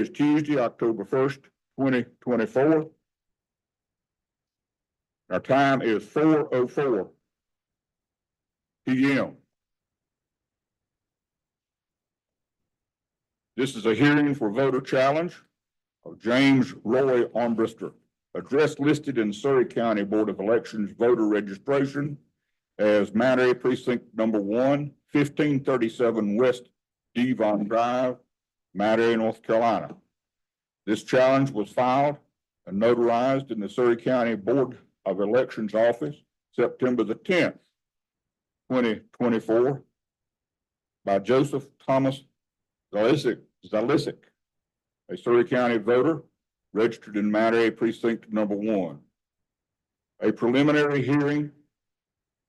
is Tuesday, October 1st, 2024. Our time is 4:04 p.m. This is a hearing for voter challenge of James Roy Armbruster, address listed in Surrey County Board of Elections voter registration as Mount Airy Precinct Number 1, 1537 West Devon Drive, Mount Airy, North Carolina. This challenge was filed and notarized in the Surrey County Board of Elections office September the 10th, 2024 by Joseph Thomas Zalisic, a Surrey County voter registered in Mount Airy Precinct Number 1. A preliminary hearing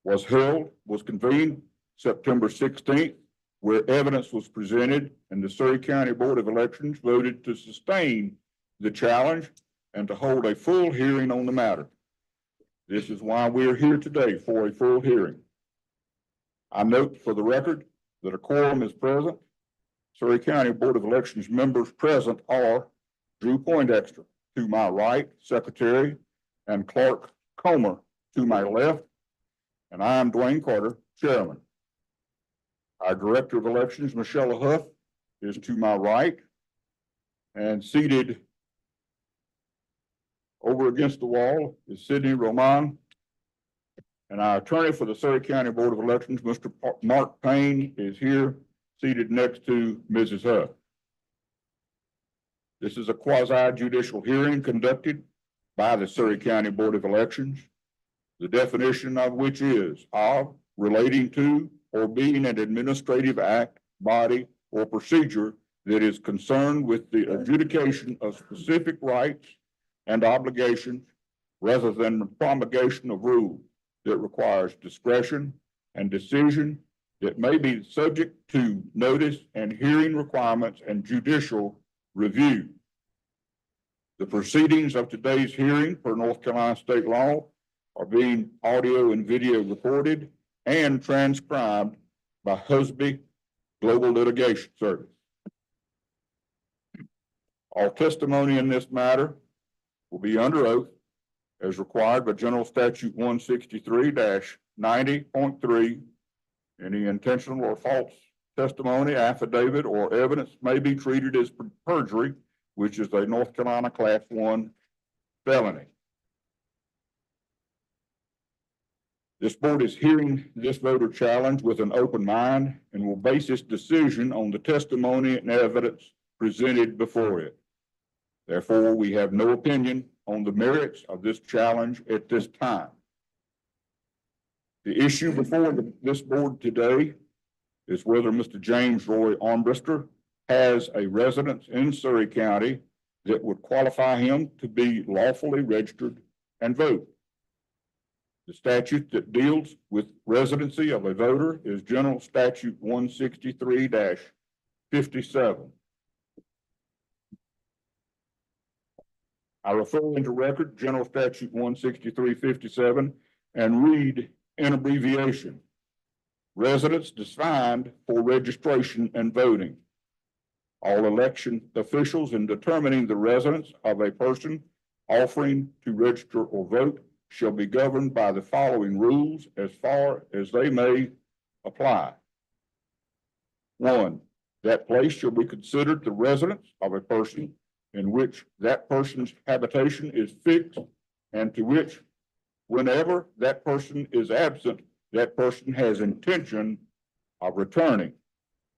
was convened September 16th, where evidence was presented and the Surrey County Board of Elections voted to sustain the challenge and to hold a full hearing on the matter. This is why we are here today for a full hearing. I note for the record that a quorum is present. Surrey County Board of Elections members present are Drew Poindexter to my right, Secretary, and Clark Comer to my left, and I am Dwayne Carter, Chairman. Our Director of Elections, Michelle Huff, is to my right, and seated over against the wall is Sidney Roman, and our attorney for the Surrey County Board of Elections, Mr. Mark Payne, is here, seated next to Mrs. Huff. This is a quasi-judicial hearing conducted by the Surrey County Board of Elections, the definition of which is of, relating to, or being an administrative act, body, or procedure that is concerned with the adjudication of specific rights and obligations rather than the promulgation of rules that requires discretion and decision that may be subject to notice and hearing requirements and judicial review. The proceedings of today's hearing per North Carolina state law are being audio and video recorded and transcribed by Husby Global Litigation Service. All testimony in this matter will be under oath as required by General Statute 163-90.3. Any intentional or false testimony, affidavit, or evidence may be treated as perjury, which is a North Carolina Class 1 felony. This board is hearing this voter challenge with an open mind and will base its decision on the testimony and evidence presented before it. Therefore, we have no opinion on the merits of this challenge at this time. The issue before this board today is whether Mr. James Roy Armbruster has a residence in Surrey County that would qualify him to be lawfully registered and vote. The statute that deals with residency of a voter is General Statute 163-57. I refer into record General Statute 163-57 and read in abbreviation: residence defined for registration and voting. All election officials in determining the residence of a person offering to register or vote shall be governed by the following rules as far as they may apply. 1, that place shall be considered the residence of a person in which that person's habitation is fixed and to which, whenever that person is absent, that person has intention of returning.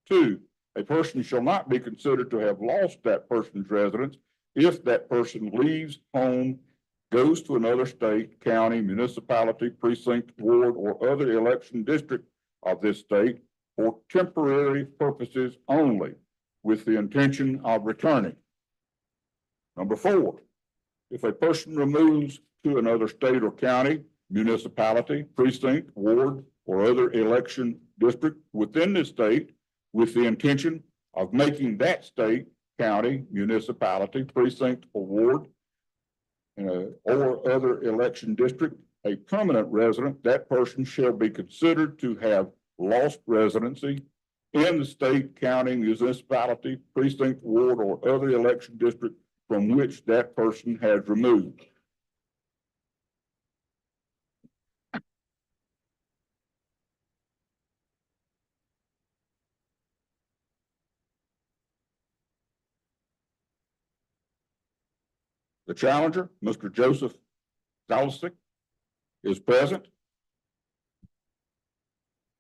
2, a person shall not be considered to have lost that person's residence if that person leaves home, goes to another state, county, municipality, precinct, ward, or other election district of this state for temporary purposes only with the intention of returning. Number 4, if a person removes to another state or county, municipality, precinct, ward, or other election district within the state with the intention of making that state, county, municipality, precinct, or ward, or other election district a permanent resident, that person shall be considered to have lost residency in the state, county, municipality, precinct, ward, or other election district from which that person has removed. The challenger, Mr. Joseph Zalsick, is present.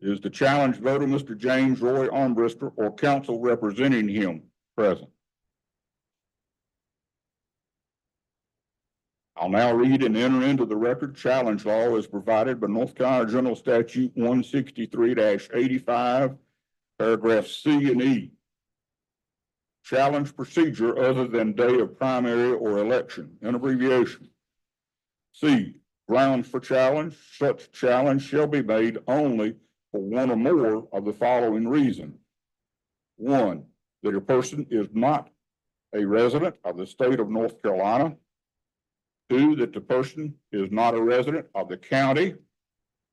Is the challenged voter, Mr. James Roy Armbrister, or counsel representing him, present? I'll now read and enter into the record challenge law as provided by North Carolina General Statute 163-85, paragraphs C and E. Challenge procedure other than day of primary or election, in abbreviation. C, grounds for challenge. Such challenge shall be made only for one or more of the following reasons. One, that a person is not a resident of the state of North Carolina. Two, that the person is not a resident of the county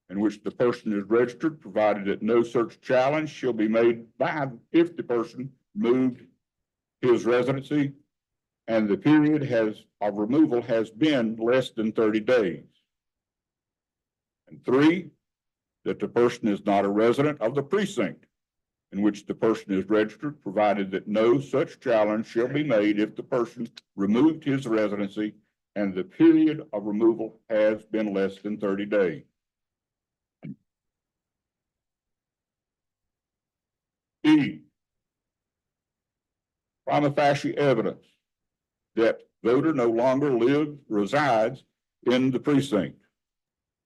in which the person is registered, provided that no such challenge shall be made by if the person moved his residency and the period of removal has been less than 30 days. And three, that the person is not a resident of the precinct in which the person is registered, provided that no such challenge shall be made if the person removed his residency and the period of removal has been less than 30 days. E, prima facie evidence that voter no longer resides in the precinct.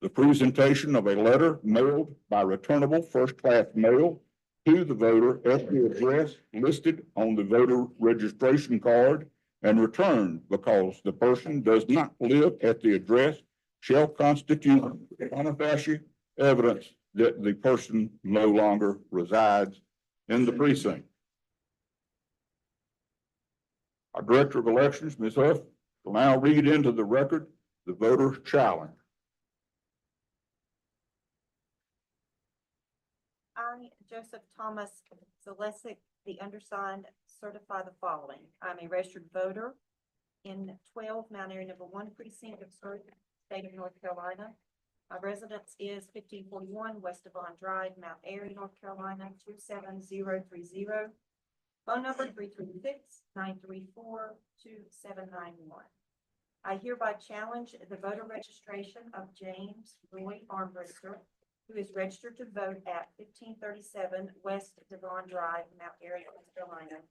The presentation of a letter mailed by returnable first-class mail to the voter at the address listed on the voter registration card and returned because the person does not live at the address shall constitute prima facie evidence that the person no longer resides in the precinct. Our Director of Elections, Ms. Huff, will now read into the record the voter challenge. I, Joseph Thomas Zalesick, the undersigned, certify the following. I'm a registered voter in 12 Mount Airy number 1 precinct of Surrey, state of North Carolina. My residence is 1541 West Devon Drive, Mount Airy, North Carolina, 27030. Phone number 336-934-2791. I hereby challenge the voter registration of James Roy Armbrister, who is registered to vote at 1537 West Devon Drive, Mount Airy, North Carolina,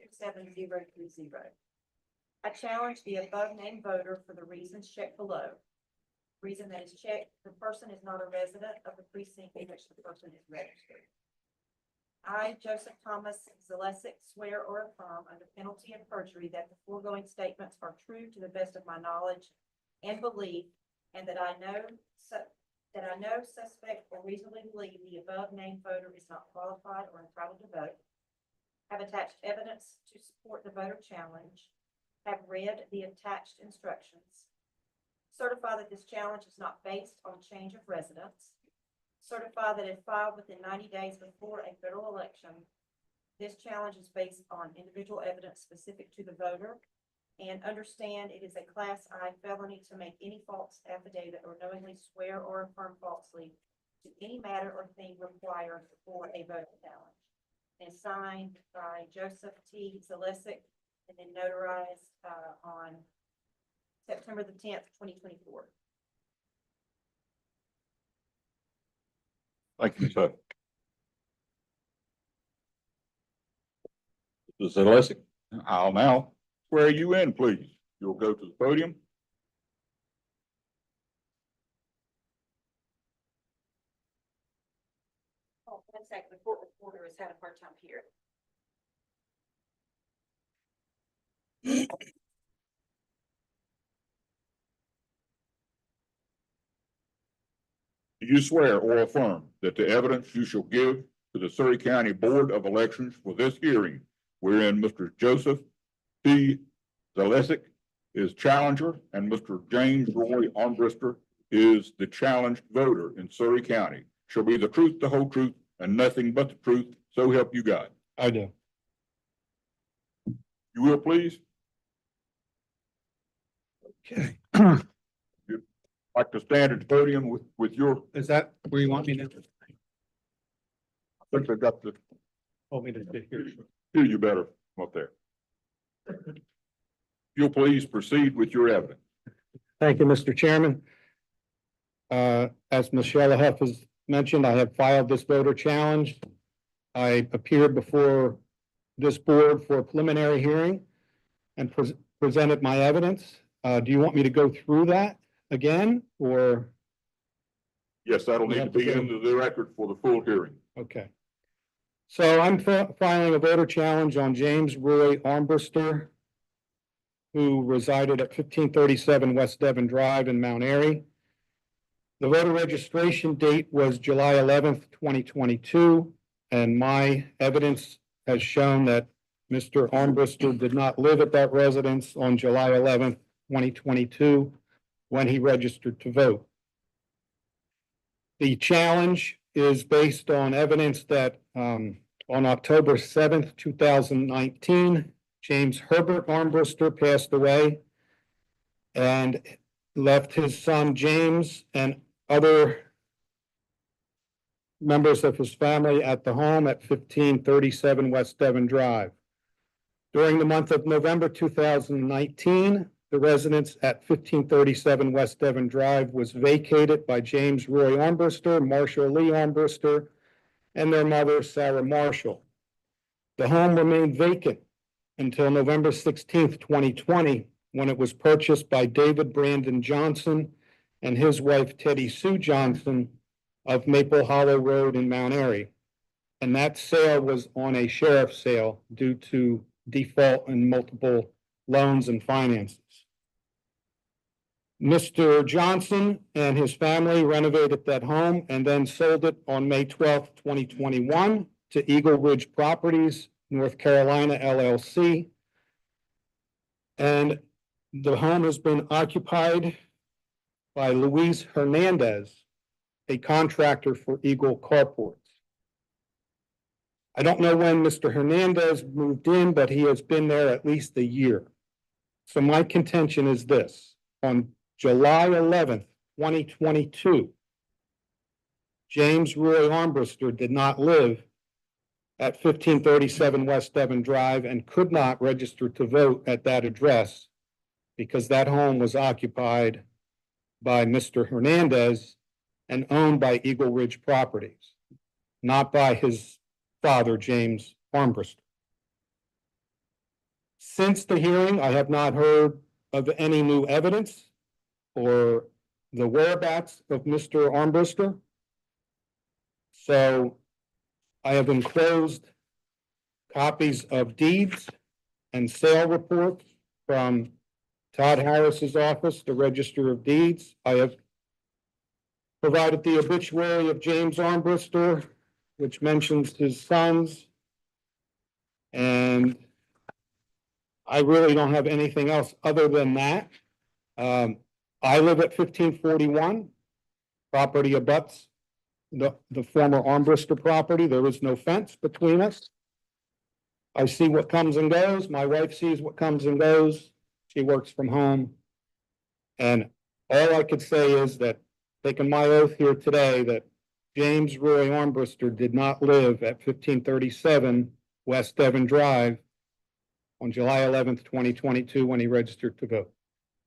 27030. I challenge the above named voter for the reasons checked below. Reason that is checked, the person is not a resident of the precinct in which the person is registered. I, Joseph Thomas Zalesick, swear or affirm under penalty of perjury that the foregoing statements are true to the best of my knowledge and belief, and that I know, suspect, or reasonably believe the above named voter is not qualified or entitled to vote. Have attached evidence to support the voter challenge. Have read the attached instructions. Certify that this challenge is not based on change of residence. Certify that if filed within 90 days before a federal election, this challenge is based on individual evidence specific to the voter, and understand it is a Class I felony to make any false affidavit or knowingly swear or affirm falsely to any matter or thing required for a voter challenge. And signed by Joseph T. Zalesick and then notarized on September the 10th, 2024. Thank you, sir. Mr. Zalesick, I'll now swear you in, please. You'll go to the podium. Oh, 1 second. The court reporter has had a hard time hearing. Do you swear or affirm that the evidence you shall give to the Surrey County Board of Elections for this hearing, wherein Mr. Joseph T. Zalesick is challenger and Mr. James Roy Armbrister is the challenged voter in Surrey County, shall be the truth, the whole truth, and nothing but the truth, So help you God. I do. You will please? Okay. Like to stand at the podium with your, Is that where you want me to? I think they've got to Want me to sit here? hear you better up there. You'll please proceed with your evidence. Thank you, Mr. Chairman. As Michelle Huff has mentioned, I have filed this voter challenge. I appeared before this board for a preliminary hearing and presented my evidence. Do you want me to go through that again, or? Yes, that'll We need to have to be go- into the record for the full hearing. Okay. So I'm filing a voter challenge on James Roy Armbruster, who resided at 1537 West Devon Drive in Mount Airy. The voter registration date was July 11th, 2022, and my evidence has shown that Mr. Armbruster did not live at that residence on July 11th, 2022, when he registered to vote. The challenge is based on evidence that on October 7th, 2019, James Herbert Armbruster passed away and left his son James and other members of his family at the home at 1537 West Devon Drive. During the month of November 2019, the residence at 1537 West Devon Drive was vacated by James Roy Armbruster, Marshall Lee Armbruster, and their mother, Sarah Marshall. The home remained vacant until November 16th, 2020, when it was purchased by David Brandon Johnson and his wife Teddy Sue Johnson of Maple Hollow Road in Mount Airy. And that sale was on a sheriff's sale due to default in multiple loans and finances. Mr. Johnson and his family renovated that home and then sold it on May 12th, 2021 to Eagle Ridge Properties, North Carolina LLC. And the home has been occupied by Luis Hernandez, a contractor for Eagle Carports. I don't know when Mr. Hernandez moved in, but he has been there at least a year. So my contention is this: on July 11th, 2022, James Roy Armbruster did not live at 1537 West Devon Drive and could not register to vote at that address because that home was occupied by Mr. Hernandez and owned by Eagle Ridge Properties, not by his father, James Armbruster. Since the hearing, I have not heard of any new evidence or the whereabouts of Mr. Armbruster. So I have enclosed copies of deeds and sale reports from Todd Harris's office, the Register of Deeds. I have provided the obituary of James Armbruster, which mentions his sons. And I really don't have anything else other than that. I live at 1541. Property abuts the former Armbruster property. There is no fence between us. I see what comes and goes. My wife sees what comes and goes. She works from home. And all I could say is that, taking my oath here today, that James Roy Armbruster did not live at 1537 West Devon Drive on July 11th, 2022, when he registered to vote.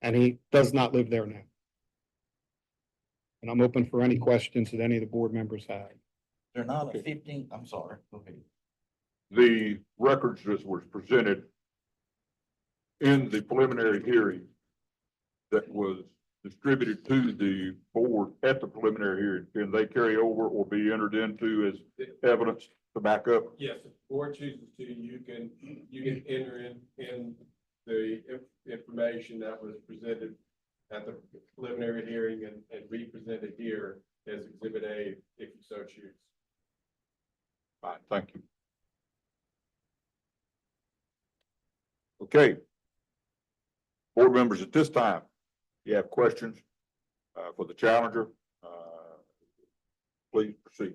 And he does not live there now. And I'm open for any questions that any of the board members have. They're not a 15, I'm sorry, okay. The records that was presented in the preliminary hearing that was distributed to the board at the preliminary hearing, can they carry over or be entered into as evidence to back up? Yes, if the board chooses to, you can enter in the information that was presented at the preliminary hearing and re-present it here as Exhibit A, if you so choose. Fine, thank you. Okay. Board members, at this time, you have questions for the challenger, please proceed.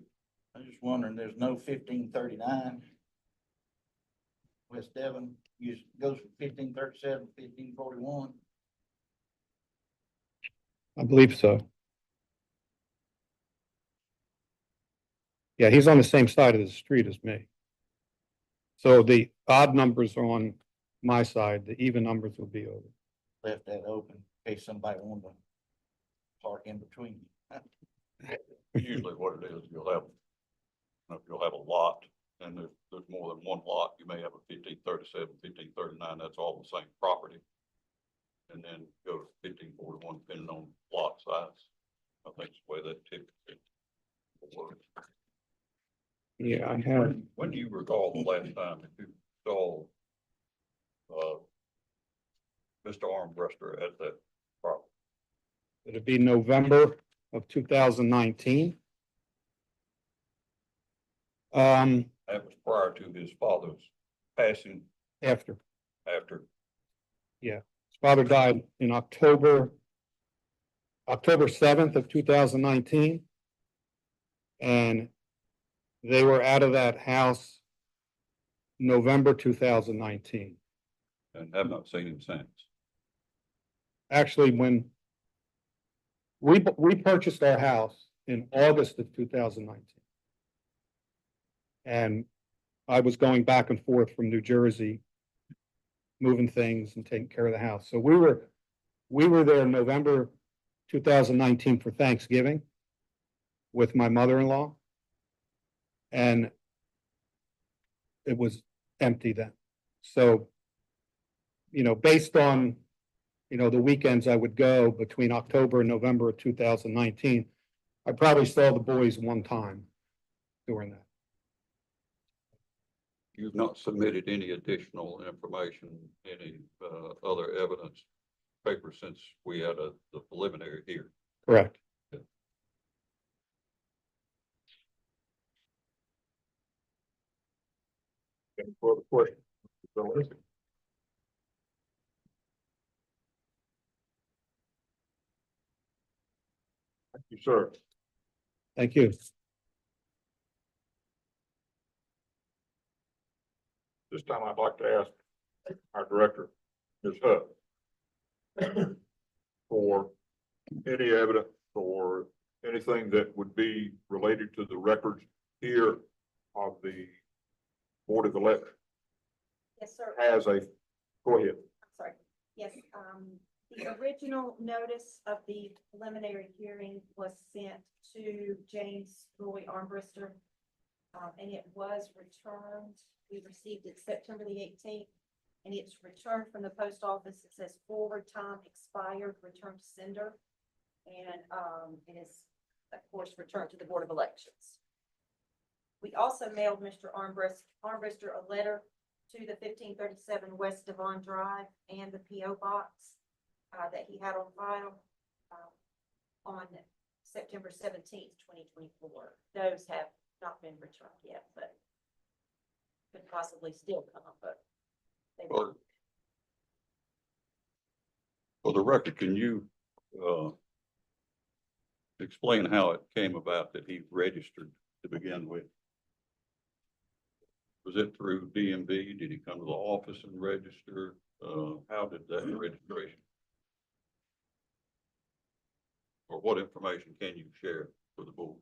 I'm just wondering, there's no 1539 West Devon, goes from 1537, 1541. I believe so. Yeah, he's on the same side of the street as me. So the odd numbers are on my side, the even numbers will be over. Left that open in case somebody wanted to park in between. Usually what it is, you'll have a lot, and there's more than one lot. You may have a 1537, 1539. That's all the same property. And then go to 1541, depending on lot size. I think it's the way that typically will work. Yeah, I have, When do you recall the last time that you saw Mr. Armbruster at that property? it'll be November of 2019. That was prior to his father's passing After, after. his father died in October 7th of 2019. And they were out of that house November 2019. And have not seen him since. Actually, when we purchased our house in August of 2019. And I was going back and forth from New Jersey, moving things and taking care of the house. So we were there in November 2019 for Thanksgiving with my mother-in-law. And it was empty then. So, based on, the weekends I would go between October and November of 2019, I probably saw the boys one time during that. You've not submitted any additional information, any other evidence paper since we had the preliminary here. Correct. Any further questions? Thank you, sir. Thank you. This time I'd like to ask our director, Ms. Hutt, for any evidence or anything that would be related to the records here of the Board of Elections Yes, sir. as a, go ahead. I'm sorry. Yes, the original notice of the preliminary hearing was sent to James Roy Armbruster. And it was returned. We received it September the 18th. And it's returned from the post office. It says forward time expired, return to sender. And it is, of course, returned to the Board of Elections. We also mailed Mr. Armbruster a letter to the 1537 West Devon Drive and the P.O. Box that he had on file on September 17th, 2024. Those have not been returned yet, but could possibly still come up, but they Well, won't. For the record, can you explain how it came about that he registered to begin with? Was it through DMV? Did he come to the office and register? How did that registration? Or what information can you share with the board?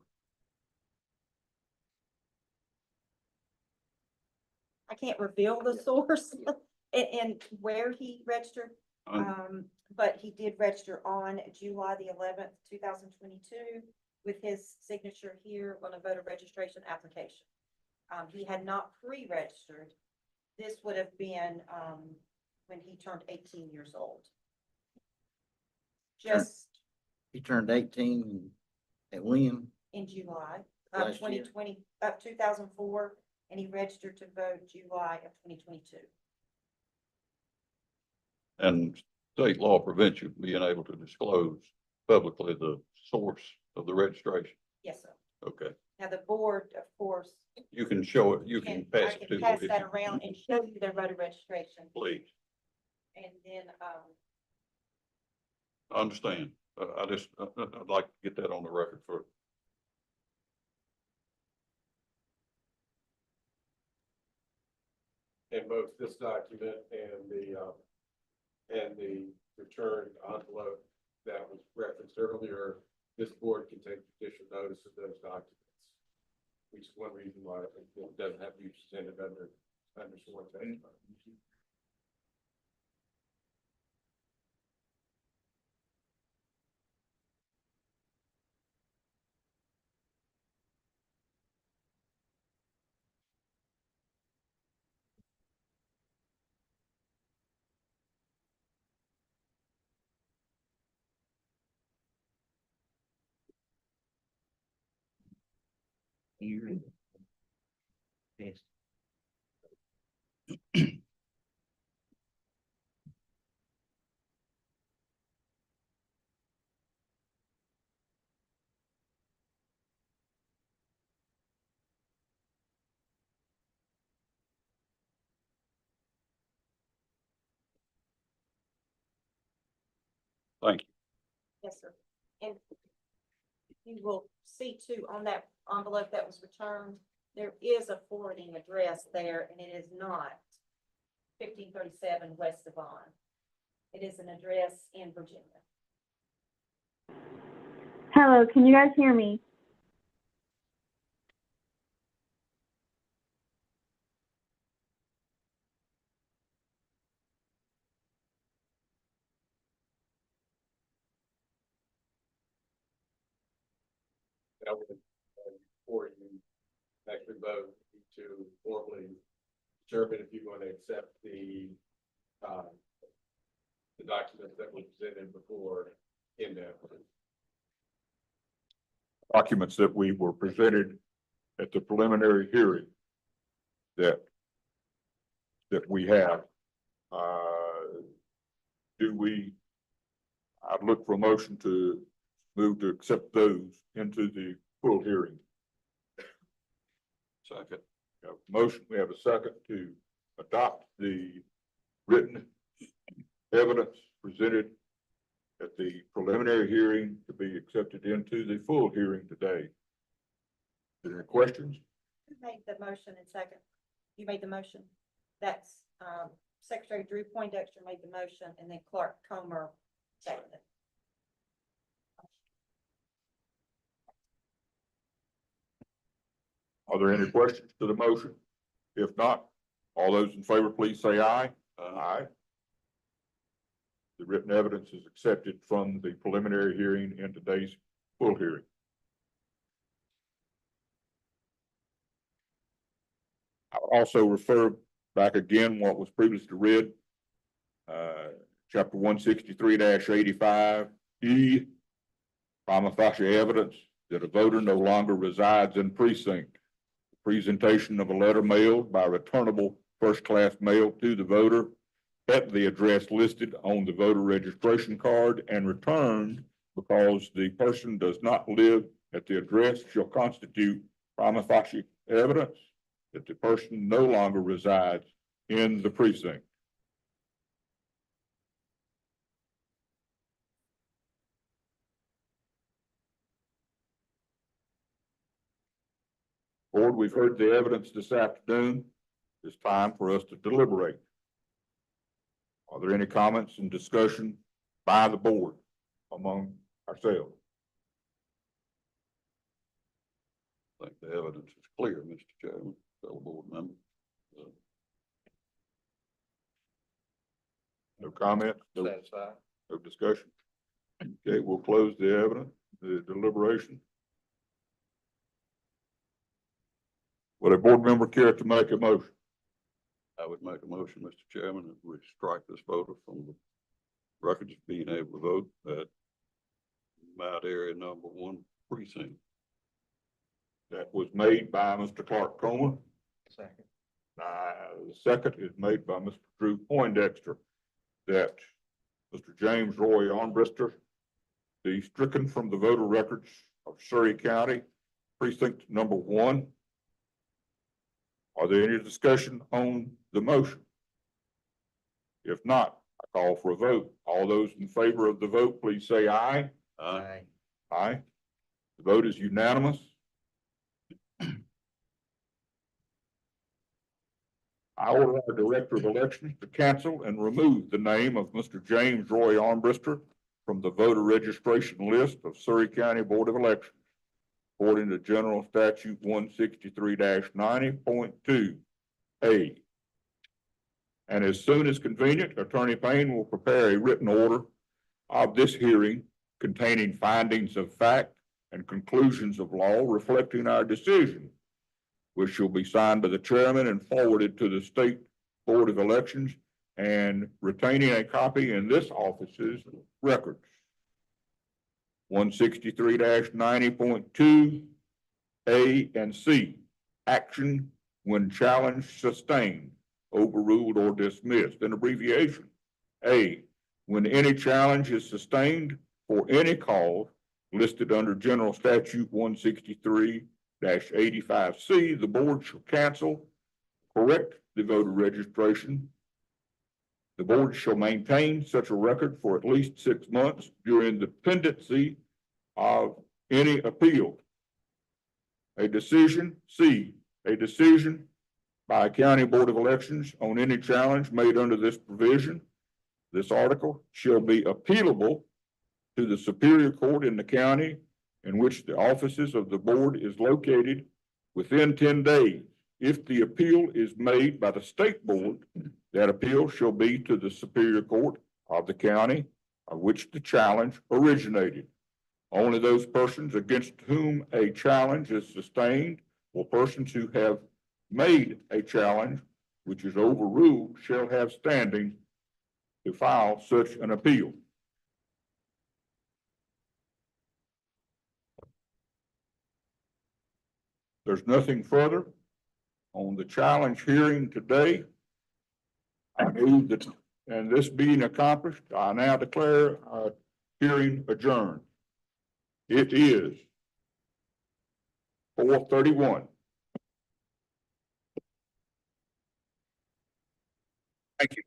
I can't reveal the source and where he registered. But he did register on July the 11th, 2022 with his signature here on a voter registration application. He had not pre-registered. This would have been when he turned 18 years old. Just He turned 18 at when? in July Last of year. 2020, 2004, and he registered to vote July of 2022. And state law prevents you from being able to disclose publicly the source of the registration. Yes, sir. Okay, Now, the board, of course, you can show it, you can I pass it to can them pass if that you around and show you their voter registration. please. And then, I understand. I'd like to get that on the record for. in both this document and the return envelope that was referenced earlier, this board can take judicial notice of those documents. Which is one reason why it doesn't have to be presented under sworn testimony. Here. Yes. Thank you. Yes, sir. And you will see too, on that envelope that was returned, there is a forwarding address there, and it is not 1537 West Devon. It is an address in Virginia. Hello, can you guys hear me? That would, before you actually vote, you need to formally determine if you're going to accept the documents that were presented before in that. Documents that we were presented at the preliminary hearing that we have. I'd look for a motion to move to accept those into the full hearing. Second. We have a motion, we have a second to adopt the written evidence presented at the preliminary hearing to be accepted into the full hearing today. Are there any questions? Who made the motion and second? You made the motion. That's, Secretary Drew Poindexter made the motion, and then Clark Comer seconded. Are there any questions to the motion? If not, all those in favor, please say aye. Aye. The written evidence is accepted from the preliminary hearing in today's full hearing. I would also refer back again what was previously read. Chapter 163-85 E, prima facie evidence that a voter no longer resides in precinct. Presentation of a letter mailed by returnable first-class mail to the voter at the address listed on the voter registration card and returned because the person does not live at the address shall constitute prima facie evidence that the person no longer resides in the precinct. Board, we've heard the evidence this afternoon. It's time for us to deliberate. Are there any comments and discussion by the board among ourselves? I think the evidence is clear, Mr. Chairman, fellow board members. No comment, no, Satisfied? no discussion. Okay, we'll close the evidence, the deliberation. Would a board member care to make a motion? I would make a motion, Mr. Chairman, that we strike this voter from the records of being able to vote at Mount Area number 1 precinct. That was made by Mr. Clark Comer. Second. The second is made by Mr. Drew Poindexter, that Mr. James Roy Armbrister be stricken from the voter records of Surrey County, precinct number 1. Are there any discussion on the motion? If not, I call for a vote. All those in favor of the vote, please say aye. Aye. Aye. The vote is unanimous. I order our Director of Elections to cancel and remove the name of Mr. James Roy Armbrister from the voter registration list of Surrey County Board of Elections, according to General Statute 163-90.2A. And as soon as convenient, Attorney Payne will prepare a written order of this hearing containing findings of fact and conclusions of law reflecting our decision, which shall be signed by the chairman and forwarded to the State Board of Elections and retaining a copy in this office's records. 163-90.2 A and C, action when challenge sustained, overruled, or dismissed. An abbreviation. A, when any challenge is sustained for any cause listed under General Statute 163-85C, the board shall cancel, correct the voter registration. The board shall maintain such a record for at least 6 months during the pendency of any appeal. A decision, C, a decision by a county board of elections on any challenge made under this provision, this article, shall be appealable to the Superior Court in the county in which the offices of the board is located within 10 days. If the appeal is made by the state board, that appeal shall be to the Superior Court of the county of which the challenge originated. Only those persons against whom a challenge is sustained or persons who have made a challenge which is overruled shall have standing to file such an appeal. There's nothing further on the challenge hearing today. I move that, and this being accomplished, I now declare our hearing adjourned. It is 4:31. Thank you.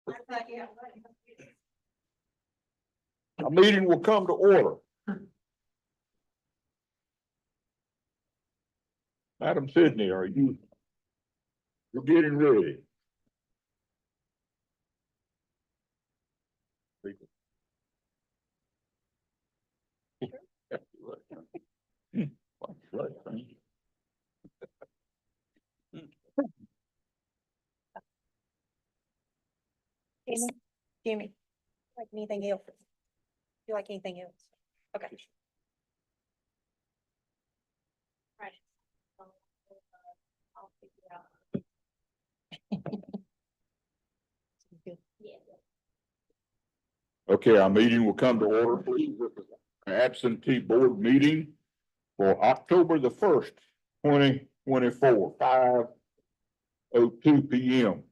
A meeting will come to order. Madam Sydney, you're getting ready? Jimmy, like anything else? You like anything else? Okay. Right. I'll figure it out. Yeah. Okay, our meeting will come to order, please. This is an absentee board meeting for October the 1st, 2024, 5:02 p.m.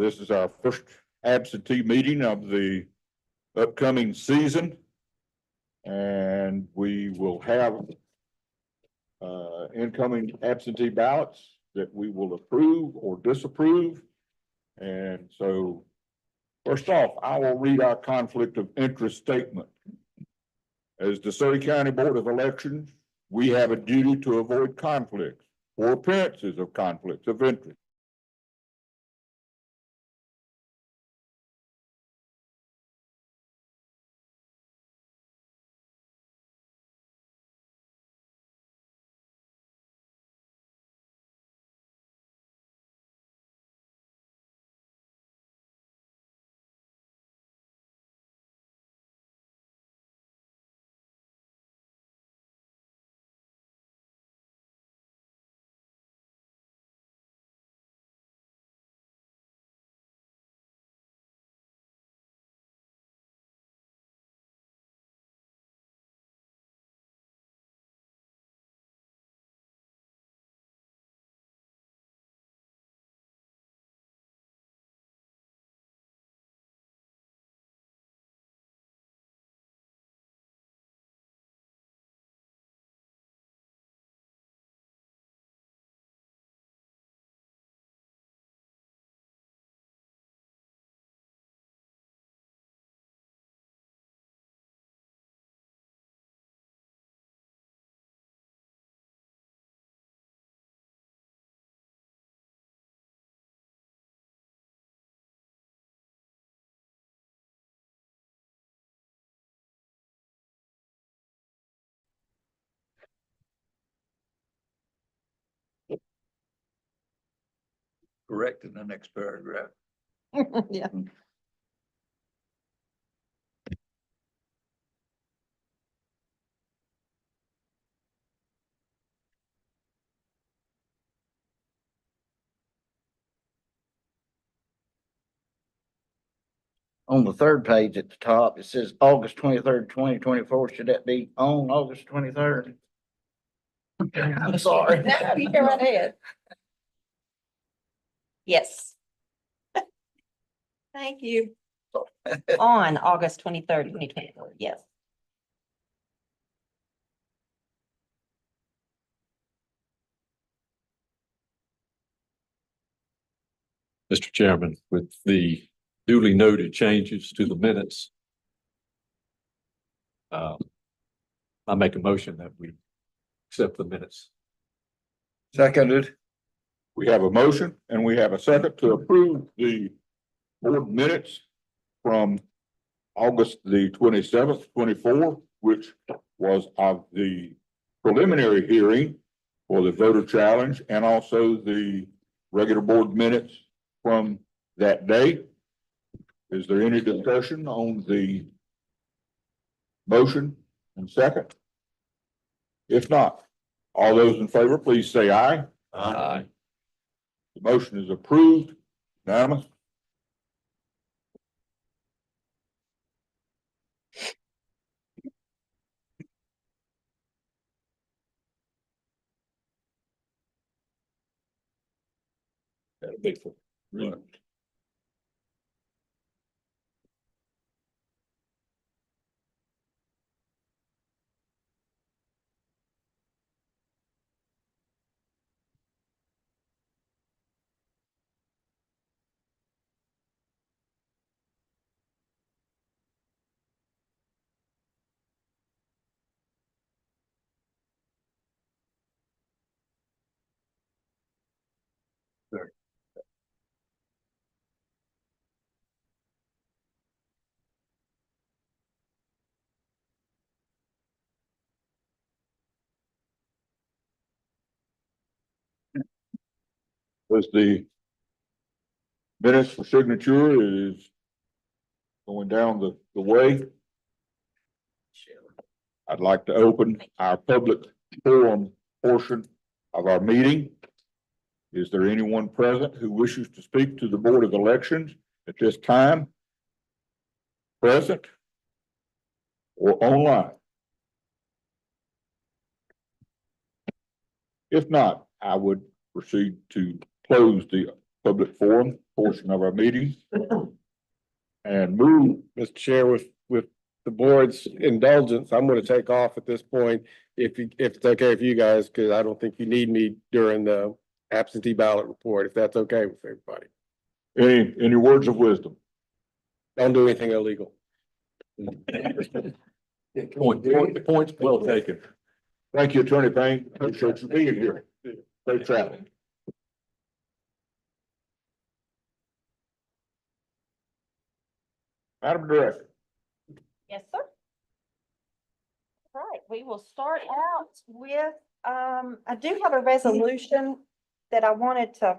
This is our first absentee meeting of the upcoming season. And we will have incoming absentee ballots that we will approve or disapprove. And so, first off, I will read our conflict of interest statement. As the Surrey County Board of Elections, we have a duty to avoid conflicts or appearances of conflicts of interest. Correct in the next paragraph. Yeah. On the third page at the top, it says August 23rd, 2024. Should that be on August 23rd? I'm sorry. No, you go right ahead. Yes. Thank you. On August 23rd, 2024, yes. Mr. Chairman, with the duly noted changes to the minutes, I make a motion that we accept the minutes. Seconded. We have a motion and we have a second to approve the board minutes from August the 27th, 24, which was of the preliminary hearing for the voter challenge and also the regular board minutes from that day. Is there any discussion on the motion and second? If not, all those in favor, please say aye. Aye. The motion is approved. Unanimous. That'll be for. Right. As the minutes for signature is going down the way, I'd like to open our public forum portion of our meeting. Is there anyone present who wishes to speak to the Board of Elections at this time? Present or online? If not, I would proceed to close the public forum portion of our meeting and move. Mr. Chair, with the board's indulgence, I'm gonna take off at this point. If it's okay with you guys, because I don't think you need me during the absentee ballot report, if that's okay with everybody. Any words of wisdom? Don't do anything illegal. Points well taken. Thank you, Attorney Payne. Appreciate you being here. Safe travel. Madam Director. Yes, sir. Right, we will start out with, I do have a resolution that I wanted to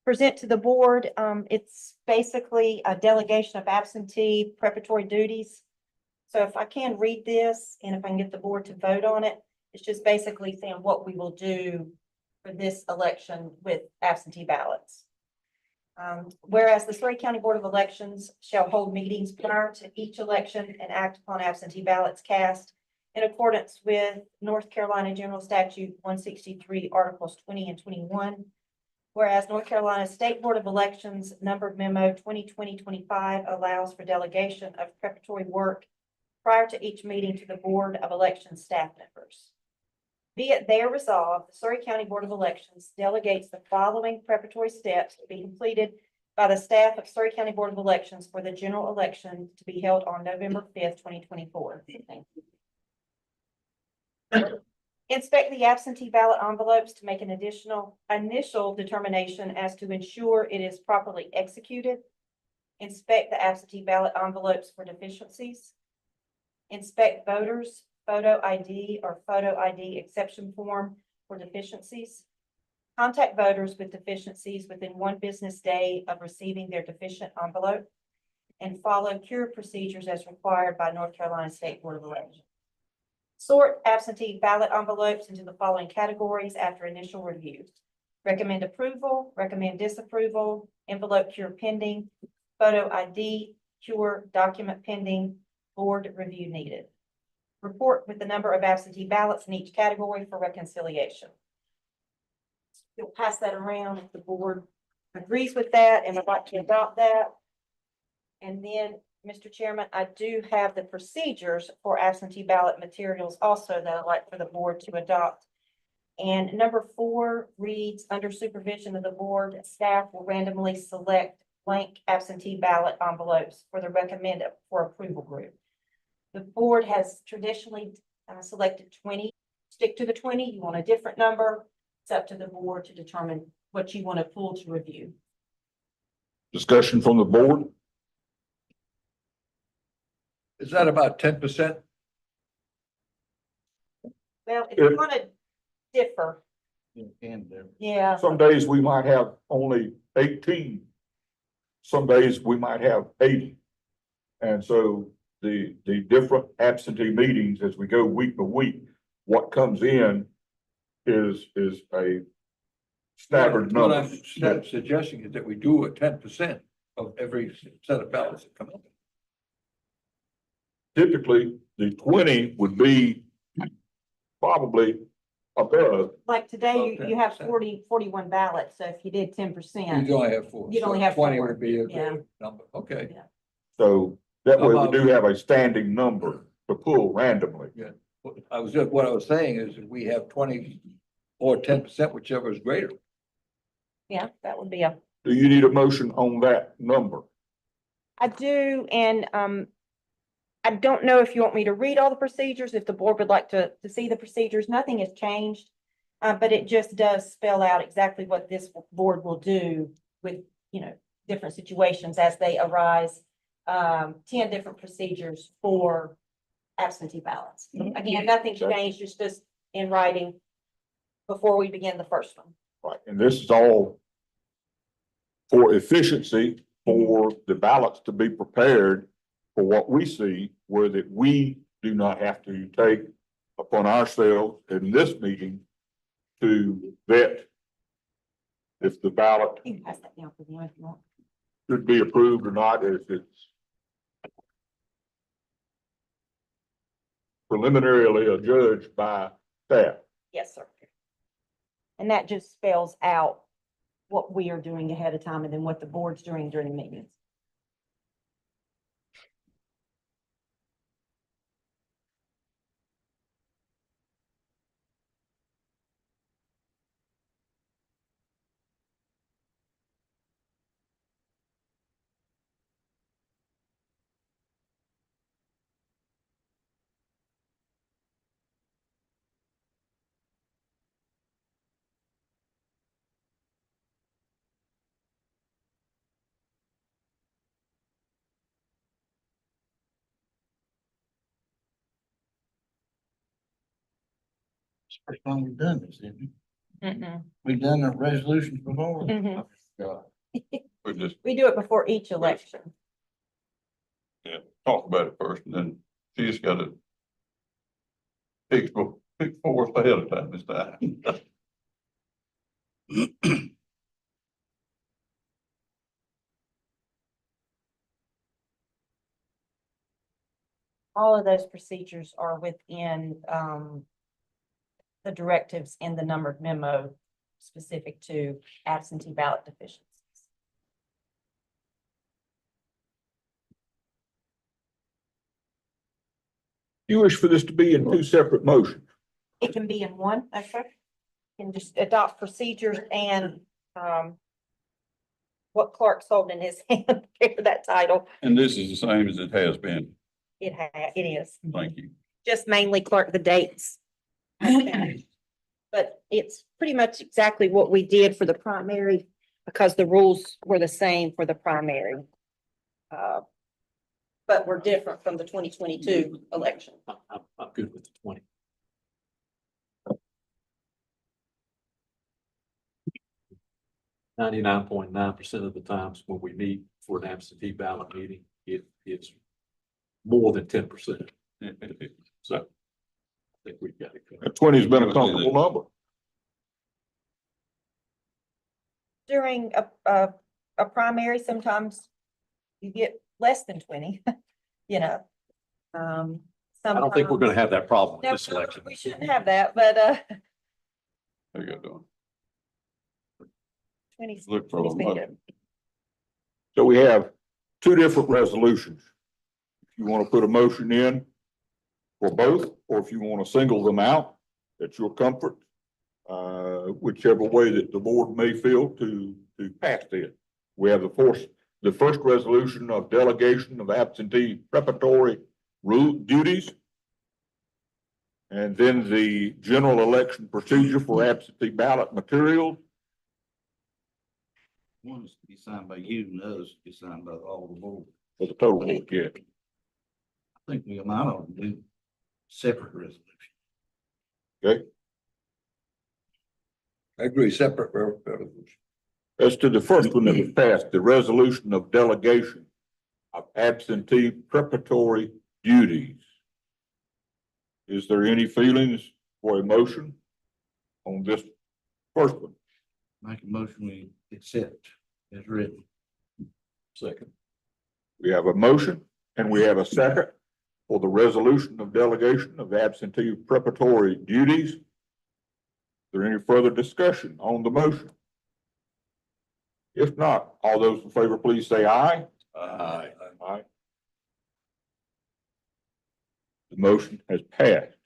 present to the board. It's basically a delegation of absentee preparatory duties. So if I can read this and if I can get the board to vote on it, it's just basically saying what we will do for this election with absentee ballots. Whereas the Surrey County Board of Elections shall hold meetings prior to each election and act upon absentee ballots cast in accordance with North Carolina General Statute 163, Articles 20 and 21. Whereas North Carolina State Board of Elections numbered memo 2020-25 allows for delegation of preparatory work prior to each meeting to the Board of Election staff members. Be it there resolved, the Surrey County Board of Elections delegates the following preparatory steps to be completed by the staff of Surrey County Board of Elections for the general election to be held on November 5th, 2024. Inspect the absentee ballot envelopes to make an initial determination as to ensure it is properly executed. Inspect the absentee ballot envelopes for deficiencies. Inspect voters' photo ID or photo ID exception form for deficiencies. Contact voters with deficiencies within 1 business day of receiving their deficient envelope and follow cure procedures as required by North Carolina State Board of Elections. Sort absentee ballot envelopes into the following categories after initial review. Recommend approval, recommend disapproval, envelope cure pending, photo ID, cure document pending, board review needed. Report with the number of absentee ballots in each category for reconciliation. You'll pass that around if the board agrees with that and would like to adopt that. And then, Mr. Chairman, I do have the procedures for absentee ballot materials also that I'd like for the board to adopt. And number 4 reads, under supervision of the board, staff will randomly select blank absentee ballot envelopes for the recommended for approval group. The board has traditionally selected 20. Stick to the 20. You want a different number. It's up to the board to determine what you want to pull to review. Discussion from the board. Is that about 10%? Well, it's going to differ. Yeah. Some days we might have only 18. Some days we might have 80. And so the different absentee meetings as we go week by week, what comes in is a staggered What number. I'm suggesting is that we do a 10% of every set of ballots that come up. Typically, the 20 would be probably above. Like today, you have 10%. 41 ballots. So if you did 10%. You'd only have 4. You'd only So have 20 4. would be a Yeah. good number. Okay. So that way we About- do have a standing number to pull randomly. What I was saying is if we have 20 or 10%, whichever is greater. Yeah, that would be a. Do you need a motion on that number? I do, and I don't know if you want me to read all the procedures, if the board would like to see the procedures. Nothing has changed. But it just does spell out exactly what this board will do with, different situations as they arise. 10 different procedures for absentee ballots. Again, nothing's changed, it's just in writing before we begin the first one. Right, and this is all for efficiency, for the ballots to be prepared for what we see, where that we do not have to take upon ourselves in this meeting to vet if the ballot You can pass that down for them if you want. should be approved or not, if it's preliminarily adjudged by staff. Yes, sir. And that just spells out what we are doing ahead of time and then what the board's doing during the meetings. First time we've done this, didn't we? We've done the resolutions before. Mhm. We just We do it before each election. talk about it first and then she's got to pick forth ahead of time this time. All of those procedures are within, the directives in the numbered memo specific to absentee ballot deficiencies. You wish for this to be in two separate motions. It can be in one, okay? You can just adopt procedures and, what Clark's holding in his hand for that title. And this is the same as it has been. It is. Thank you. Just mainly Clark, the dates. But it's pretty much exactly what we did for the primary because the rules were the same for the primary. But were different from the 2022 election. I'm good with the 20. .99% of the times when we meet for an absentee ballot meeting, it's more than 10%. So I think we've got it covered. 20 has been a comfortable number. During a primary, sometimes you get less than 20, you know. I don't think we're gonna have that problem with this election. We shouldn't have that, but, There you go. 20. Look for a 20's been good. motion. So we have two different resolutions. If you want to put a motion in for both, or if you want to single them out, at your comfort, whichever way that the board may feel to pass it. We have the first resolution of delegation of absentee preparatory rule duties. And then the general election procedure for absentee ballot materials. One is to be signed by you and the others to be signed by all the board. For the total board, yeah. I think we might ought to do separate resolution. Okay, I agree, separate resolution. as to the first one that was passed, the resolution of delegation of absentee preparatory duties. Is there any feelings for a motion on this first one? Make a motion we accept as written. Second. We have a motion and we have a second for the resolution of delegation of absentee preparatory duties. Is there any further discussion on the motion? If not, all those in favor, please say aye. Aye. Aye. The motion has passed.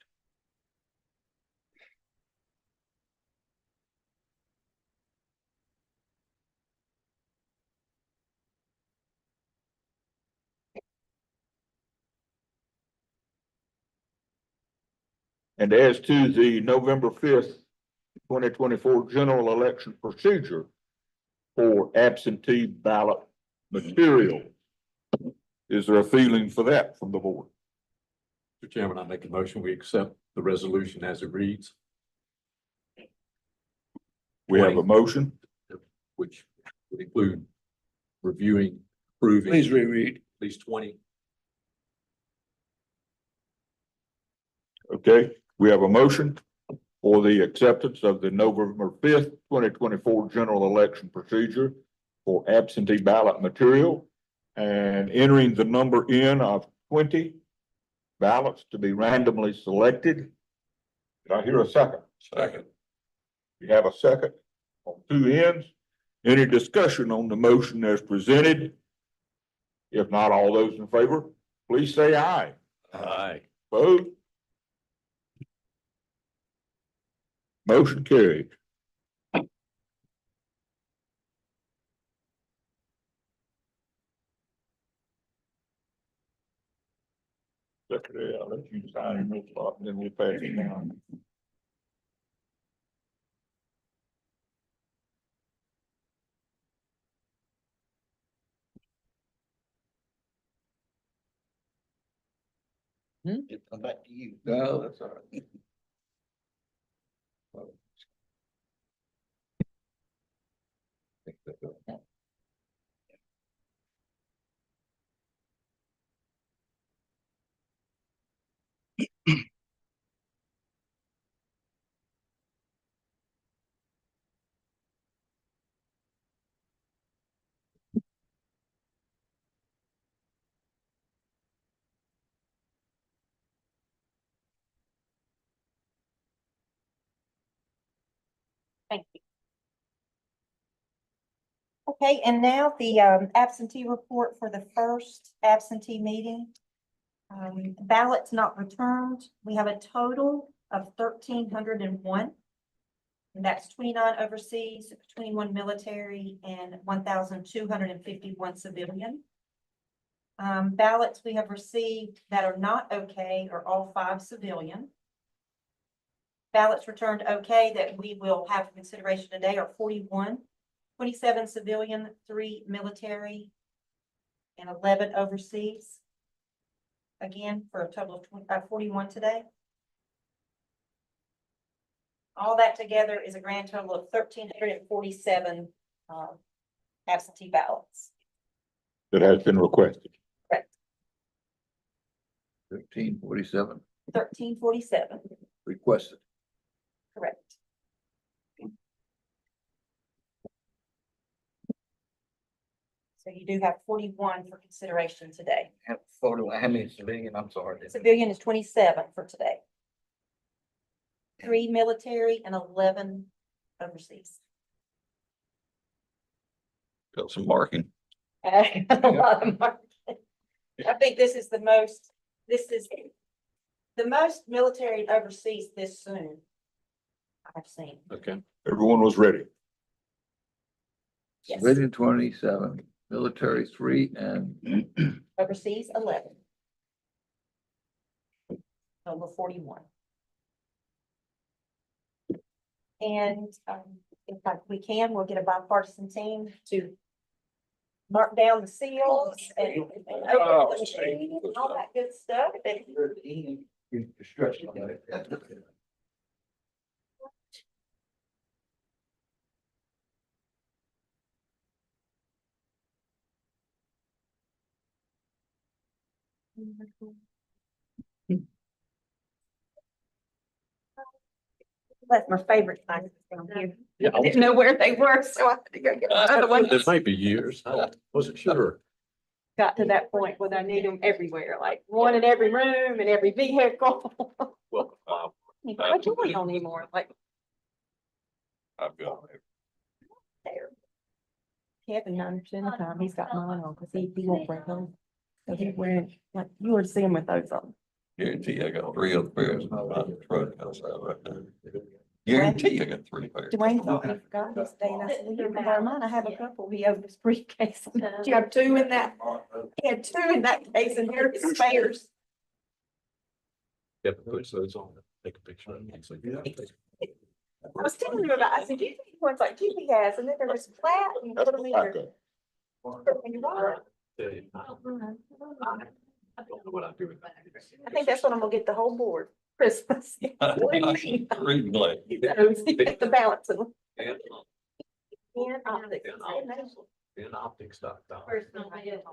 And as to the November 5th, 2024 general election procedure for absentee ballot material, is there a feeling for that from the board? Mr. Chairman, I make a motion, we accept the resolution as it reads, We have a motion which would include reviewing, approving Please at reread. least 20. Okay, we have a motion for the acceptance of the November fifth, 2024 general election procedure for absentee ballot material and entering the number in of 20 ballots to be randomly selected. Did I hear a second? Second. We have a second on two ends. Any discussion on the motion as presented? If not, all those in favor, please say aye. Aye. Opposed? Motion carried. Secretary, I'll let you sign in this spot and then we'll pass it down. It'll come back to you. No, that's all right. Thank you. Okay, and now the absentee report for the first absentee meeting. Ballots not returned. We have a total of 1,301. And that's 29 overseas, 21 military, and 1,251 civilian. Ballots we have received that are not okay are all 5 civilian. Ballots returned okay that we will have for consideration today are 41, 27 civilian, 3 military, and 11 overseas. Again, for a total of 41 today. All that together is a grand total of 1,347 absentee ballots. That has been requested. Correct. 1347 1,347, requested. correct. So you do have 41 for consideration today. Have photo, how many civilian, I'm sorry. Civilian is 27 for today. 3 military and 11 overseas. Got some marking. A lot of market. I think this is the most military and overseas this soon I've seen. Okay. Everyone was ready. Yes, Civilian 27, military 3, and overseas 11. Total 41. And if we can, we'll get a bipartisan team to mark down the seals and open the machine and all that good stuff. construction. on it. That's my favorite thing down here. Yeah, I didn't know where they were, so I had to go get another one. It might be years. I wasn't sure. Got to that point where I need them everywhere, like one in every room and every vehicle. Well, wow. I don't anymore, like I've got it. there. Kevin, 90% of the time, he's got mine on, cause he won't bring home. So he's wearing, like, you were seeing with those on. Guarantee I got 3 other pairs in my truck outside right there. Guarantee I got 3 pairs. Dwayne thought he forgot this day, and I said, well, you can borrow mine, I have a couple, he opened his briefcase. Do you have 2 in that? He had 2 in that case, and here are his spares. Kevin puts those on, take a picture. of them, so you can- I was telling him about, I said, do you think ones like Jimmy has, and then there was flat, and you put them in your. in your wallet. I don't know what I'm doing. I think that's what I'm gonna get the whole board, Christmas. Reading like. He knows, he got the balance of them. And, And optics. in optics.com. Personal benefit.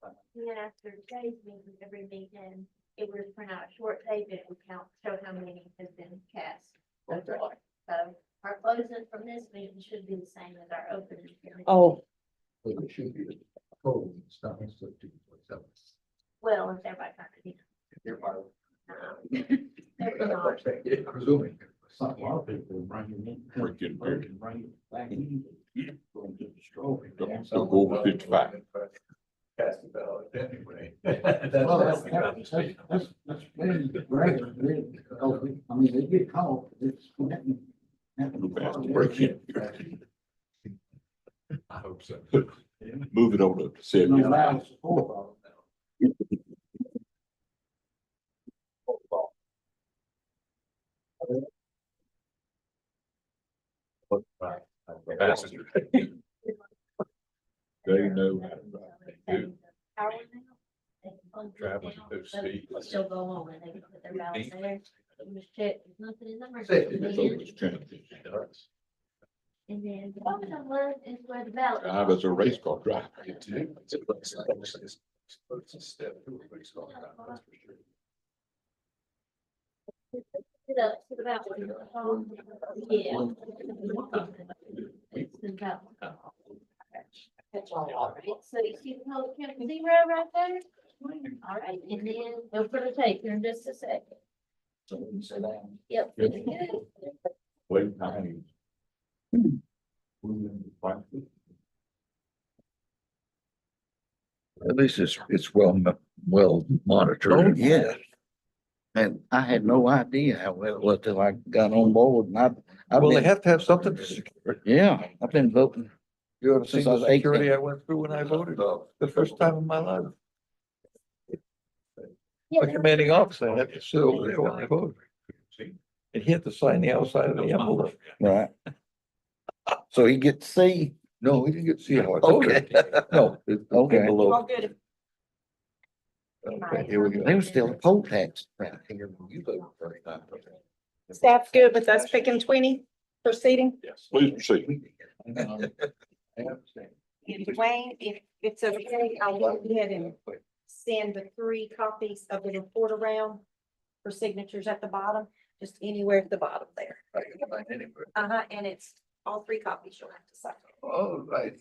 And then after today's meeting, every meeting, it would print out a short tape, it would count, show how many has been cast. So far. So our closing from this meeting should be the same as our opening. Oh, Well, it should be a total, it's not necessarily 2.7. Well, if everybody turned it in. Everybody. They're not. Presuming. A lot of people bring it in. Break it, break it. Bring it back in. Going to destroy it. Don't go over 55. Cast the ballot anyway. Well, that's really great, really, because I mean, they get caught, it's. Break it. I hope so. Move it on up to No, 70. allow support. Passenger. They know. Power now. They can plug it Traveling down, those let it speeds. still go on, and they can put their ballots there, just check, there's nothing in there. And then the bottom one is where the ballot. I was a race car driver. It up to the ballot. Yeah. It's the ballot. All right, so you see the whole count 0 right there? All right, and then they'll put a tape here in just a second. So we can sit down. Yep. very good. Wait, I At least it's well monitored. Oh, yeah. And I had no idea how well it was till I got on board and I've Well, they been, have to have something to secure it. yeah, I've been voting. You ever seen Since I the was 18. security I went through when I voted? The first time in my life. Yeah, My commanding officer had to sit over there when I voted. And he had to sign the outside of the envelope. Right. So he get to see. No, he didn't get to see how I voted. Okay. No. Okay. Below. all good. Okay, here we go. They were still a poll tax around here when you voted first time. Staff good with us picking 20, proceeding? Yes. Please proceed. And Dwayne, if it's okay, I'll go ahead and send the 3 copies of the report around for signatures at the bottom, just anywhere at the bottom there. And it's all 3 copies you'll have to sign. All right.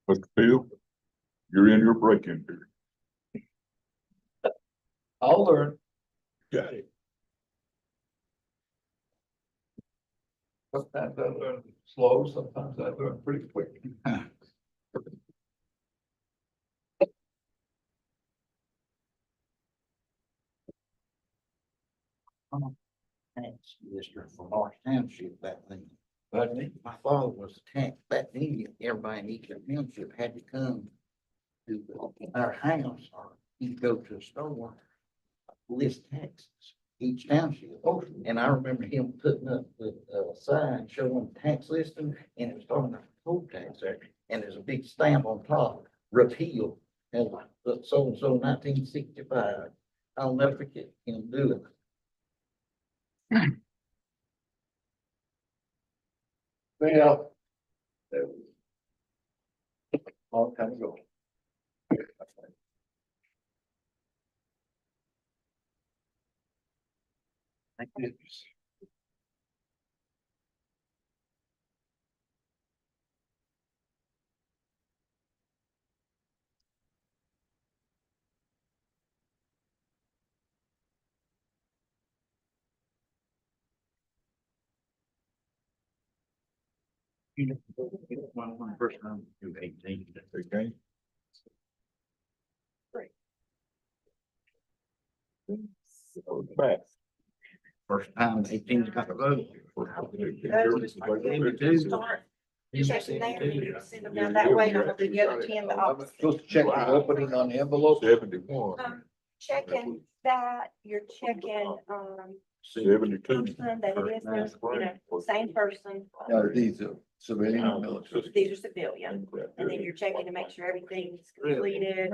Mr. Field, you're in your break-in period. I'll learn. Got it. Sometimes I learn slow, sometimes I learn pretty quick. Tax district for Marsh Township back then. But My father was a tax, back then, everybody in each township had to come to our house or he'd go to a store, list taxes, each township. Oh, And I remember him putting up the sign showing tax listing and it was talking about poll tax there. And there's a big stamp on top, repeal, and so-and-so 1965. I'll never forget him doing it. well. That was a long time ago. Thank goodness. One first time to 18. Okay. Back. First time 18's got a vote. Check in there, and you send them down that way, and I'll do the other 10 the opposite. Supposed to check the opening on the envelope. 71. Checking that, you're checking, 72. person that it is, same person. Now, these are civilian and military. These are civilian, and then you're checking to make sure everything's completed,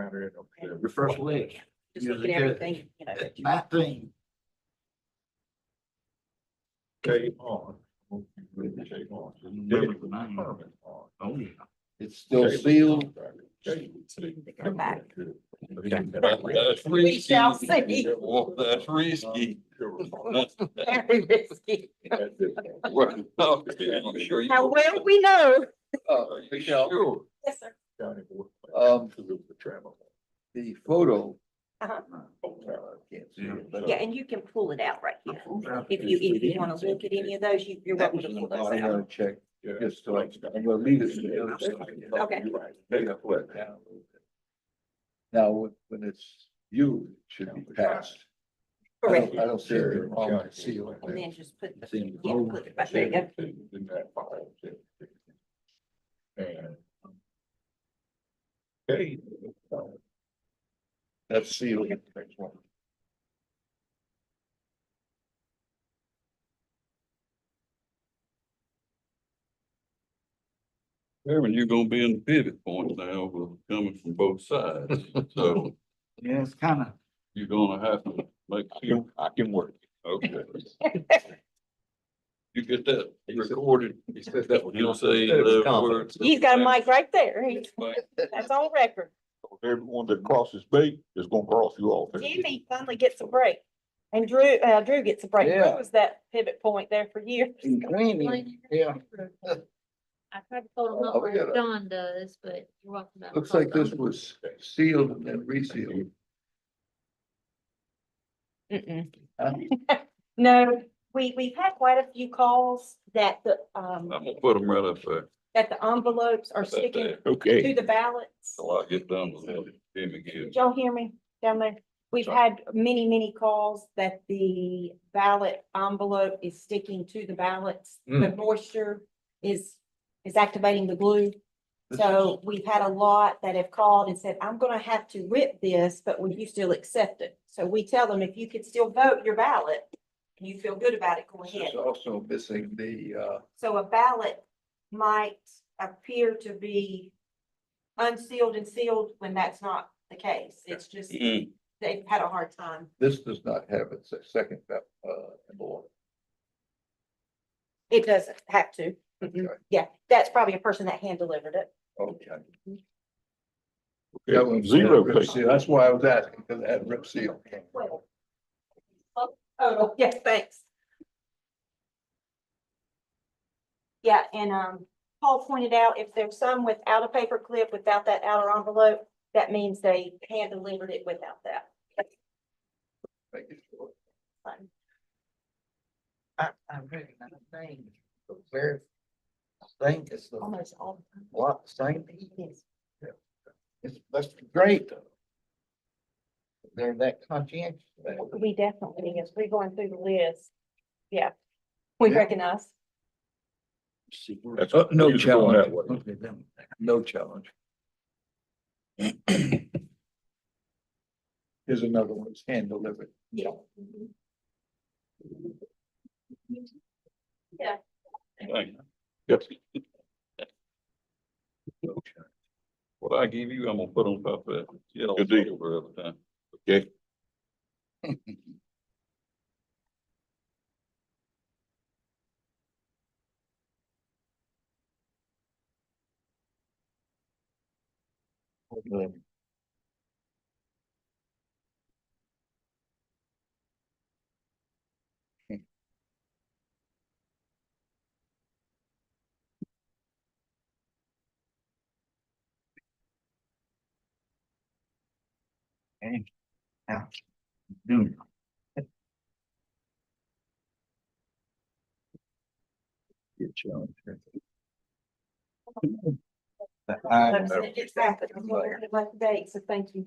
Your first leg. just looking at everything, It's 19. K on. K on. Oh, yeah. It's still sealed. Come back. That's We risky. shall see. Well, that's risky. Very risky. Well, no, I'm sure you- How well we know. Michelle, Sure. Yes, sir. the photo. Uh-huh. Can't see it, but- Yeah, and you can pull it out right here. If you want to look at any of those, you're That welcome was to pull the those body out. on check, just so I'm gonna leave it to the other side. Okay. Now, when it's you, it should be passed. Correct. I don't see anything wrong with the seal. And then just put, put it back there you go. In that file. And. Okay. That's sealed. Kevin, you're gonna be in the pivot point now, with coming from both sides, so Yeah, it's kind of. you're gonna have to make sure. I can work. Okay. You get that recorded, He said that was. you'll say It was the confident. words. He's got a mic right there. That's on record. Everyone that crosses bait is gonna cross you off. Jimmy finally gets a break. And Drew gets a break. Drew Yeah. was that pivot point there for years. Yeah. I tried to fold them Oh, up we like got a- John does, but you're welcome to. Looks like this was sealed and then resealed. No, we've had quite a few calls that I'm gonna put them right up there, that the envelopes are right sticking there, Okay. to the ballots. till I get done with it, him again. Did y'all hear me down there? We've had many calls that the ballot envelope is sticking to the ballots. The moisture is activating the glue. So we've had a lot that have called and said, I'm gonna have to rip this, but will you still accept it? So we tell them, if you could still vote your ballot, and you feel good about it, go ahead. It's also missing the, So a ballot might appear to be unsealed and sealed when that's not the case. It's just, Mm. they've had a hard time. this does not have its second, envelope. It doesn't have to. Okay. Yeah, that's probably a person that hand delivered it. Okay. Yeah, That one's zero rip case. seal. That's why I was asking, because it had rip seal. Well. Oh, yes, thanks. Yeah, and, Paul pointed out if there's some without a paper clip, without that outer envelope, that means they hand delivered it without that. Making sure. Fine. I really not think, the very thing is the, Almost all. what, the same, Yes. that's great. They're that conscientious. We definitely, yes, we're going through the list. Yeah, we Yeah. recognize. That's No it's going that challenge. way. No challenge. Here's another one, it's hand delivered. Yeah. Yeah. Thank you. Yep. What I give you, I'm gonna put on top of that. Yeah, Good deal. every time. Okay. Now, doing. Good challenge. It's happened. I'm looking at my date, so thank you.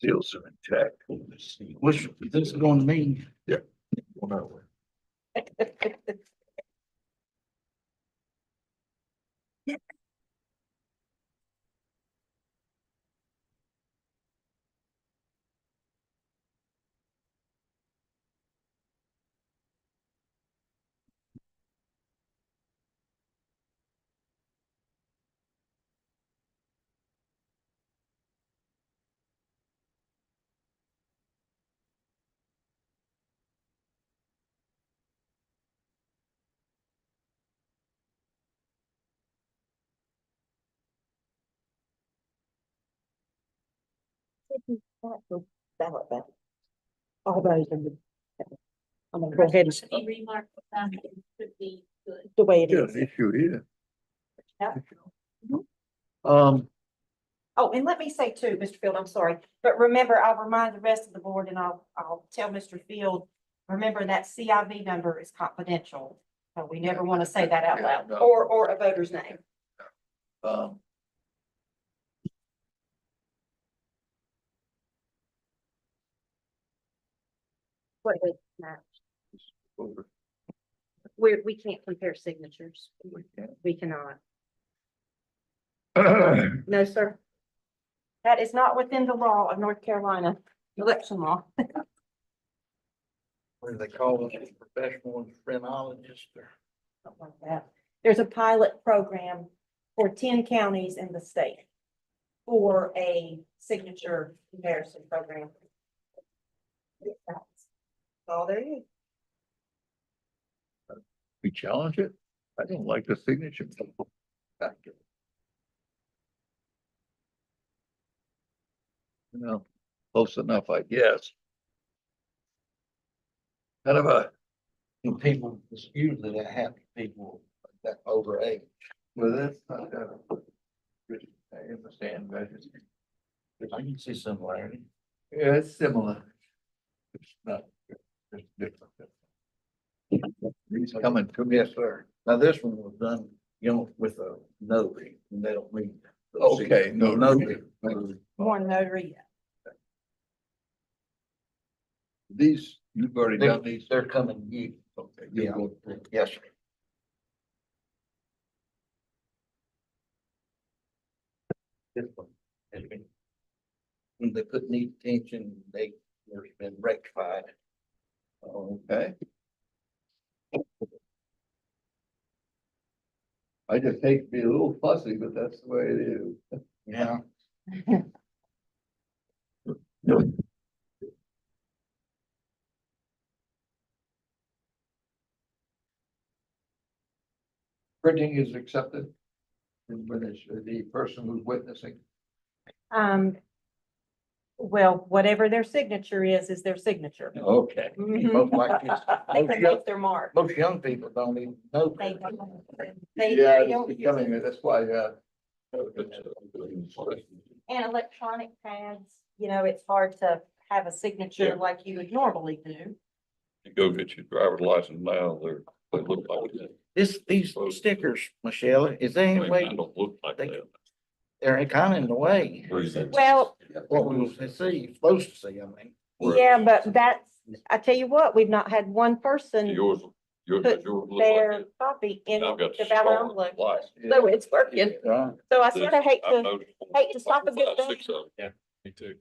Seals are intact. Which, this is going to mean, Ballot back. All those in the. I'm gonna go ahead and Any remark about it could be good. the way it Yeah, is. an issue here. Yeah. Um, Oh, and let me say too, Mr. Field, I'm sorry, but remember, I'll remind the rest of the board and I'll tell Mr. Field, remember that CIV number is confidential. So we never want to say that out loud, Yeah, no. or a voter's name. um, Wait, no, over- we can't compare signatures. we can't. We cannot. No, sir. That is not within the law of North Carolina, election law. what do they call it, professional phrenologist or? Something like that. There's a pilot program for 10 counties in the state for a signature comparison program. That's all there is. We challenge it. I don't like the signature. You know, close enough, I guess. Kind of a, And people, it's usually that happy people that over age. well, that's not that. I understand, but I can see similarity. yeah, it's similar. It's not, it's different. He's coming to me, Yes, sir. Now, this one was done, you know, with a notary, and they don't need. those Okay, signatures. notary. One notary. These, you've already They're, done these. they're coming to you. Okay, you'll Yeah. go through. Yes, sir. This one has been. When they put need attention, there's been rectified. Okay. I just hate to be a little fussy, but that's the way it is. Yeah. Printing is accepted. When it's the person who's witnessing. Well, whatever their signature is their signature. Okay. Mhm. Most likely, They can make their mark. most young people don't even know. They that. don't. Yeah, They it's don't use becoming, it. that's why, And electronic pads, you know, it's hard to have a signature Yeah. like you would normally do. You go get your driver's license now, they look like that. These stickers, Michelle, is there I any mean, way, I don't look like they- that. they're kind of in the way, Well, what we was supposed to see, I mean. Where- yeah, but that's, I tell you what, we've not had one person Yours, yours put look like their that. copy in I've got the ballot star envelope. lights. So it's working. Right. So I This, sort of hate I've to, noticed hate to stop a good five, thing. six of them. Me too.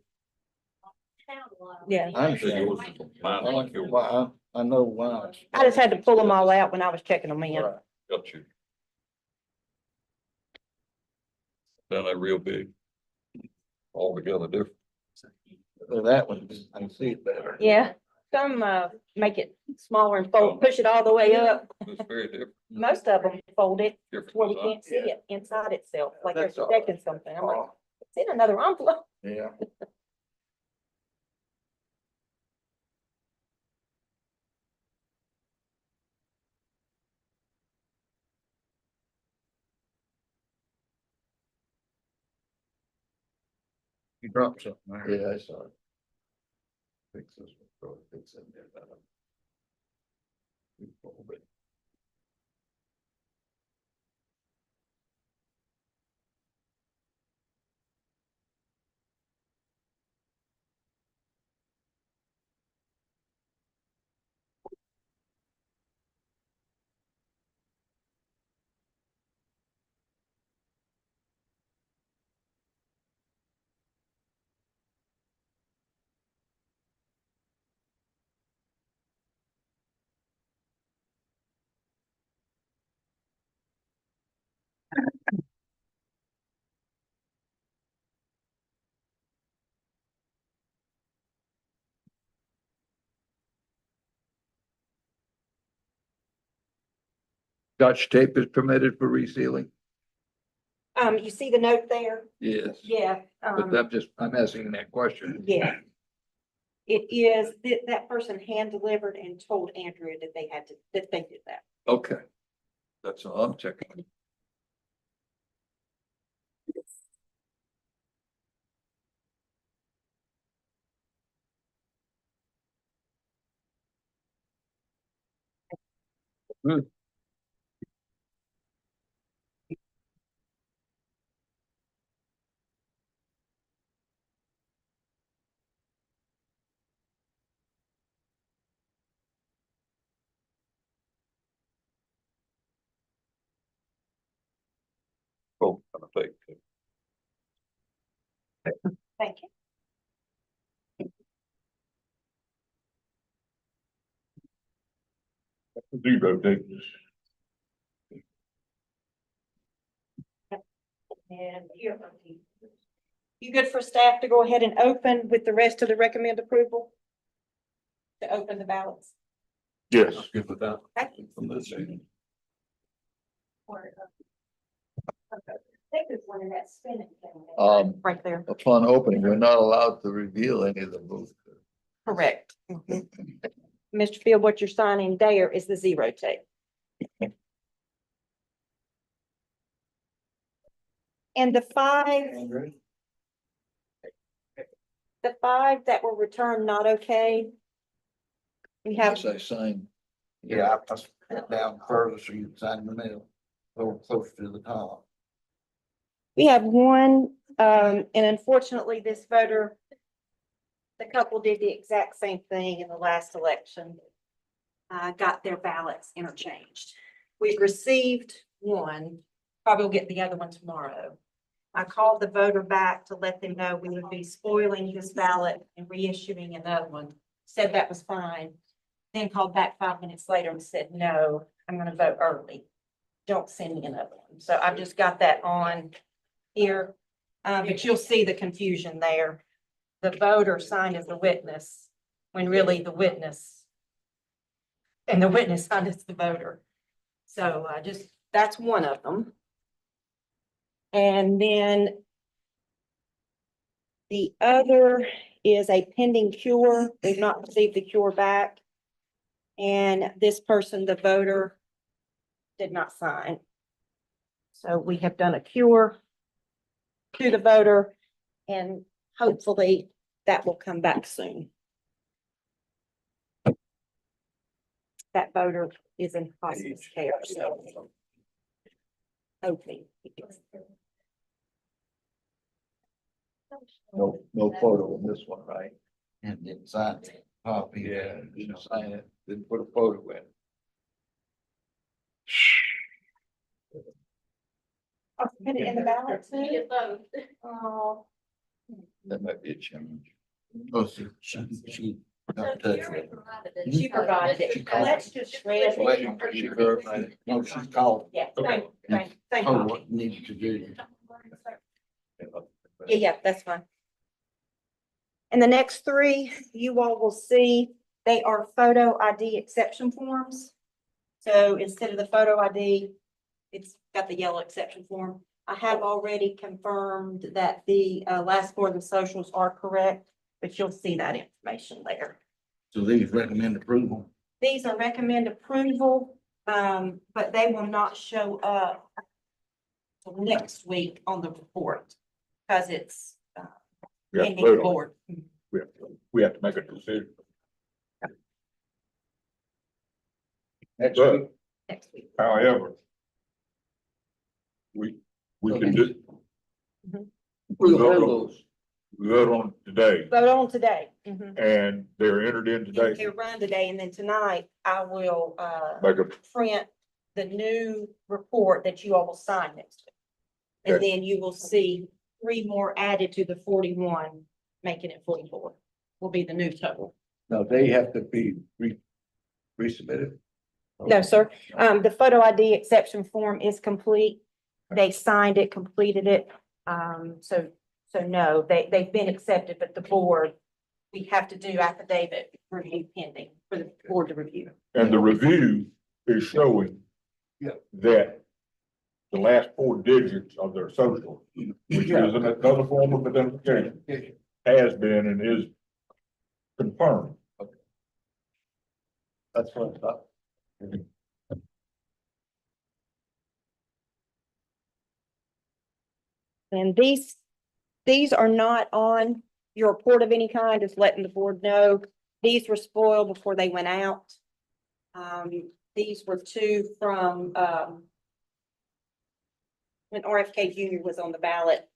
Found a lot of Yeah. it. I understand. Yours is mine like yours. Well, I know why. I just had to pull them all out when I was checking them in. Right. Got you. Done that real big. Altogether different. So that one, I can see it better. Yeah, some, make it smaller and fold, push it all the way up. It's very different. Most of them fold it Different where we design. can't see it inside itself, like they're That's all. protecting something. I'm like, It's in another envelope. Yeah. You dropped something there. Yeah, I saw it. Fix this one, throw it, fix it there, that. Scotch tape is permitted for resealing? You see the note there? Yes. Yeah, But I'm asking that question. yeah. It is, that person hand delivered and told Andrea that that they did that. Okay. That's all I'm checking. Oh, gonna take. Thank you. Zero days. And you good for staff to go ahead and open with the rest of the recommend approval? To open the ballots? Yes. Good with that. Okay. From this end. I think there's one in that spinning thing. Right there. Upon opening, we're not allowed to reveal any of the booth. Correct. Mr. Field, what you're signing there is the zero tape. And the five that were returned not okay. We have, Yes, I signed. Yeah, I put it down further so you can sign in the middle, a little closer to the top. we have one, and unfortunately, this voter, the couple did the exact same thing in the last election. Got their ballots interchanged. We've received one, probably will get the other one tomorrow. I called the voter back to let them know we would be spoiling this ballot and reissuing another one. Said that was fine. Then called back 5 minutes later and said, no, I'm gonna vote early. Don't send me another one. So I've just got that on here. But you'll see the confusion there. The voter signed as the witness, when really the witness and the witness signed as the voter. So that's one of them. And then the other is a pending cure. They've not received the cure back. And this person, the voter, did not sign. So we have done a cure to the voter, and hopefully that will come back soon. That voter is in hospice care, so hopefully. No photo in this one, right? And didn't sign it. Copy. Yeah, didn't sign it, didn't put a photo in. Oh, put it in the ballot You too? get both. Oh. That might be a challenge. Oh, she got So in touch you with her. provided it. She provided it. Let's just shred it. She verified it. No, she called. Yeah, Okay. thank Told her you. what needed to do. Yeah, that's fine. And the next three, you all will see, they are photo ID exception forms. So instead of the photo ID, it's got the yellow exception form. I have already confirmed that the last four of the socials are correct, but you'll see that information later. So these recommend approval. These are recommend approval, but they will not show up till next week on the report because it's We have to pending vote on it. board. We have to make a decision. Next But- week, Next week. However, we can do, we'll hold those. we vote on it today Vote on today. Mhm. and they're entered in And today. they run today, and then tonight I will Make a, print the new report that you all will sign next week. And Okay. then you will see 3 more added to the 41, making it 44, will be the new total. Now, they have to be resubmitted. No, sir. The photo ID exception form is complete. They signed it, completed it. So no, they've been accepted, but the board, we have to do affidavit review pending for the board to review. and the review is showing Yeah. that the last 4 digits of their social, which is another form of identification, has been and is confirmed. That's what I thought. And these are not on your report of any kind, just letting the board know. These were spoiled before they went out. These were 2 from, when RFK Junior was on the ballot.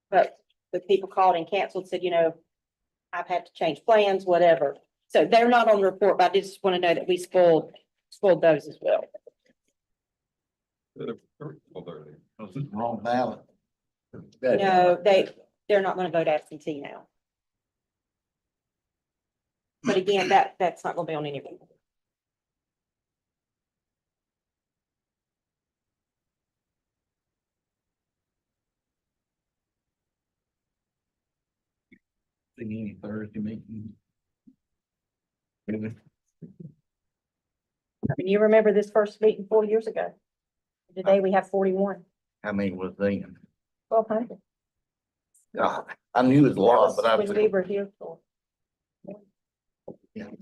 But the people called and canceled, said, I've had to change plans, whatever. So they're not on the report, but I just want to know that we spoiled those as well. Well, there it is. Wrong ballot. No, they're not going to vote absentee now. But again, that's not going to be on any report. Any Thursday meeting. I mean, you remember this first meeting 4 years ago? Today we have 41. How many was then? 1,200. God, I knew it was a lot, but I When was, we were here for.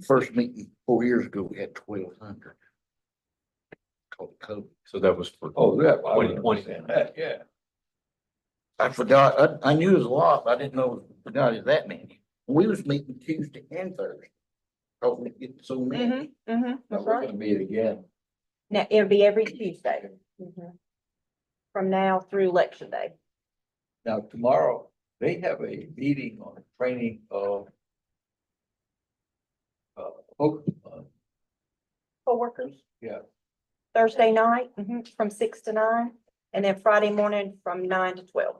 first meeting 4 years ago, we had 1,200. Called COVID. So that was for Oh, yeah. 2020. Yeah. I forgot, I knew it was a lot, but I didn't know, forgot it was that many. We was meeting Tuesday and Thursday. Cause we get so many. Now, That's we're right. gonna meet again. Now, it'll be every Tuesday. From now through election day. Now, tomorrow, they have a meeting on training of focus on, Co-workers. yeah. Thursday night, from 6 to 9, and then Friday morning from 9 to 12.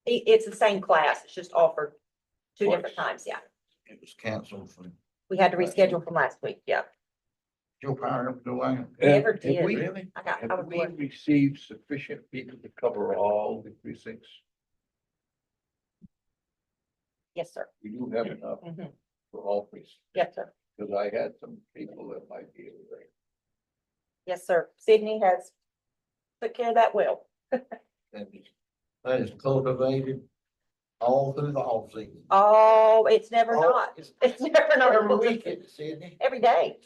It's the same class, it's just offered 2 different times, yeah. It was canceled from We had to reschedule from last week, yeah. Joe Power up the way. Never Have did. we- Really? I Have was we blessed. received sufficient people to cover all the precincts? Yes, sir. We do have enough Mhm. for all precincts, Yes, sir. because I had some people that might be able to. Yes, sir. Sydney has took care of that well. That is cultivated all through the off season. Oh, it's never Oh, not. it's It's never not. every weekend, Sydney, Every day.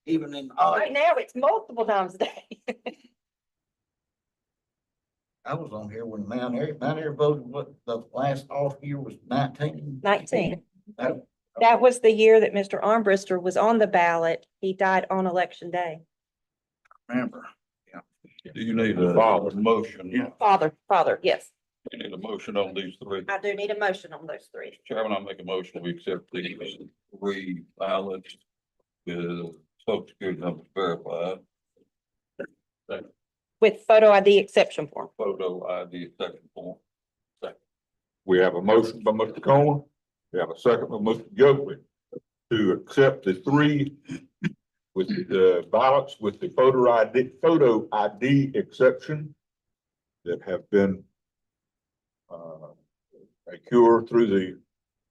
even in Right August. now, it's multiple times a day. I was on here when Mount Airy voted, what, the last off year was 19. 19. That- That was the year that Mr. Armbruster was on the ballot. He died on election day. Remember, Do you need a motion? Yeah. Father, yes. You need a motion on these 3. I do need a motion on those 3. Chairman, I make a motion, we accept these 3 ballots with social security numbers verified, With photo ID exception form. photo ID exception form. We have a motion by Mr. Coleman. We have a second by Mr. Yockley to accept the 3 with the ballots with the photo ID exception that have been secured through the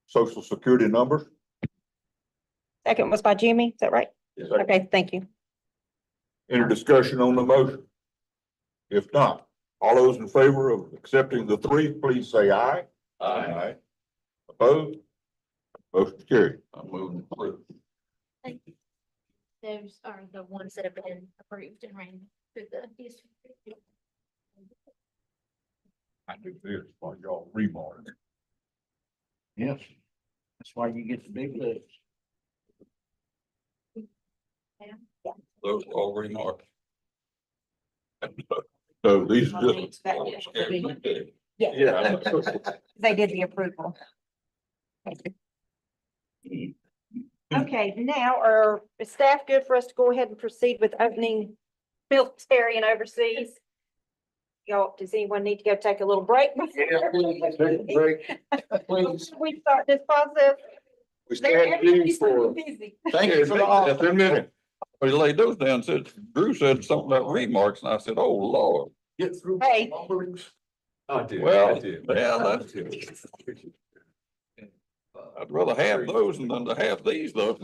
social security numbers. Second was by Jimmy, is that right? Yes. Okay, thank you. Any discussion on the motion? If not, all those in favor of accepting the three, please say aye. Aye. Opposed? Motion carried. I'm moving through. Thank you. Those are the ones that have been approved and ran through the district. I do this while y'all remark. Yes. That's why you get the big legs. Those are all remarks. So these are just, Yeah, they did the approval. Okay, now is staff good for us to go ahead and proceed with opening military and overseas? Y'all, does anyone need to go take a little break? Yeah, please, take a break. Please. Should we start this process? we stand due Everybody's for. busy. Thank you for the offer. Just a minute. He laid those down, said, Drew said something about remarks, and I said, oh, Lord. Get through. Hey. I did. Well, I did. yeah, that's it. I'd rather have those than to have these, though.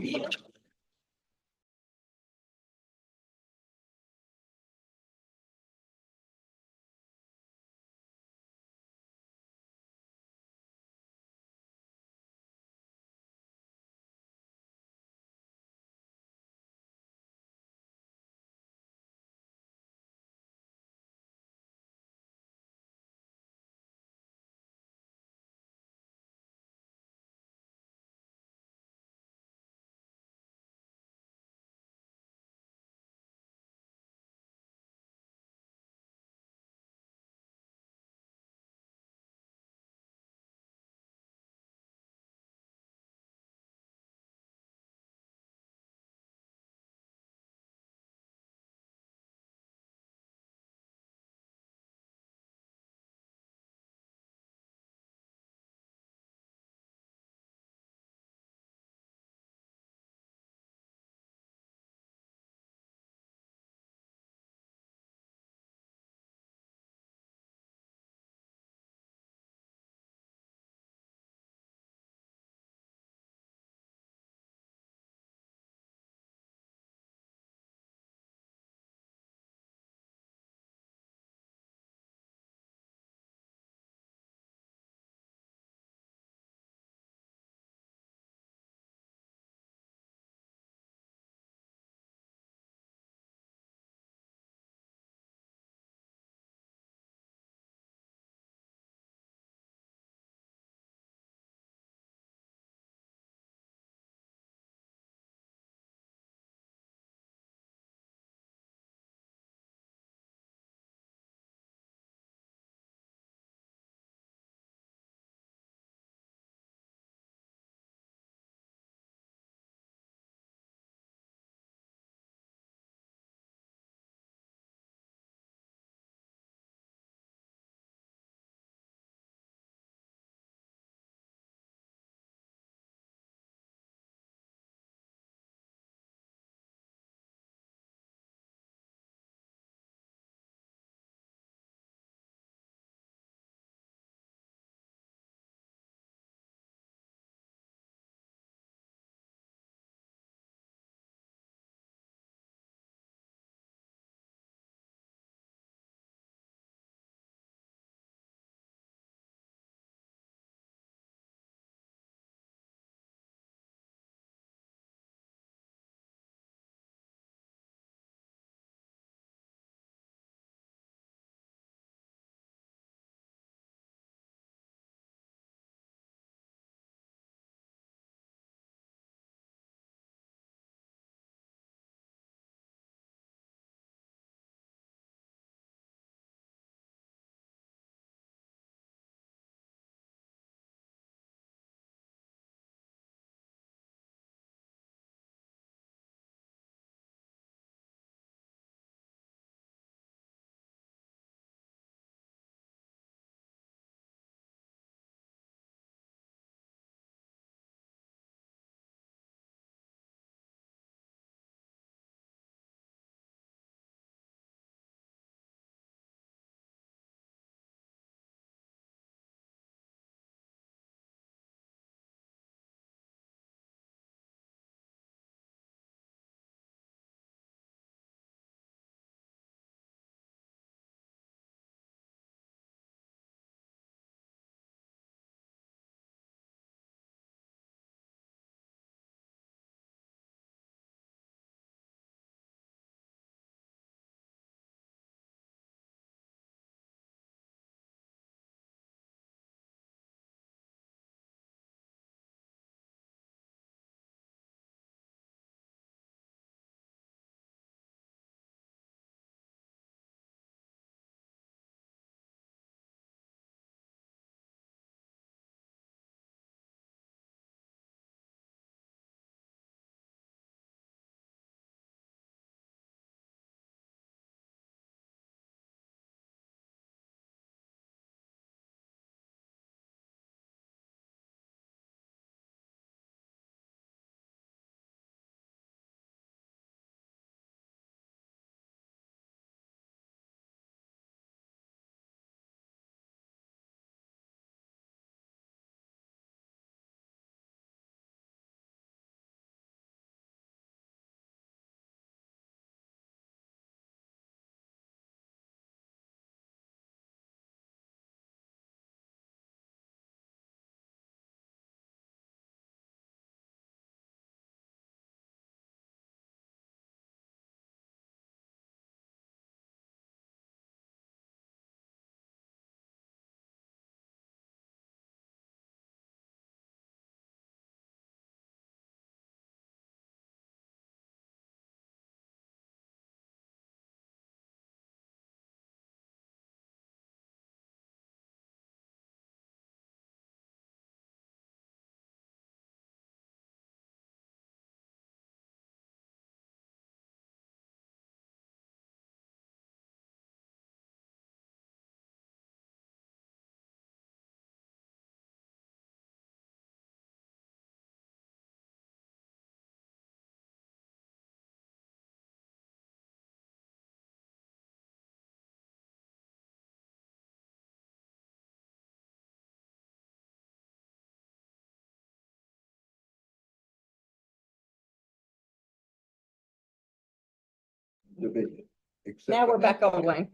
division. except Now for we're back that. on, Wayne.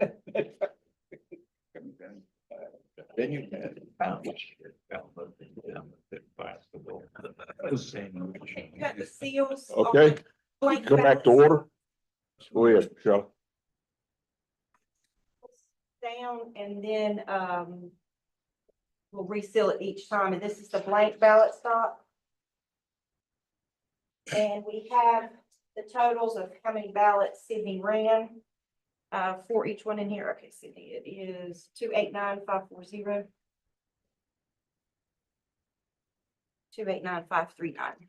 Then you can. Cut the seals. on Okay, the blank go back to ballots order. Go ahead, Shelley. Down and then, we'll reseal it each time. And this is the blank ballot stock. And we have the totals of how many ballots Sydney ran, for each one in here. Okay, Sydney, it is 289,540. 289,539.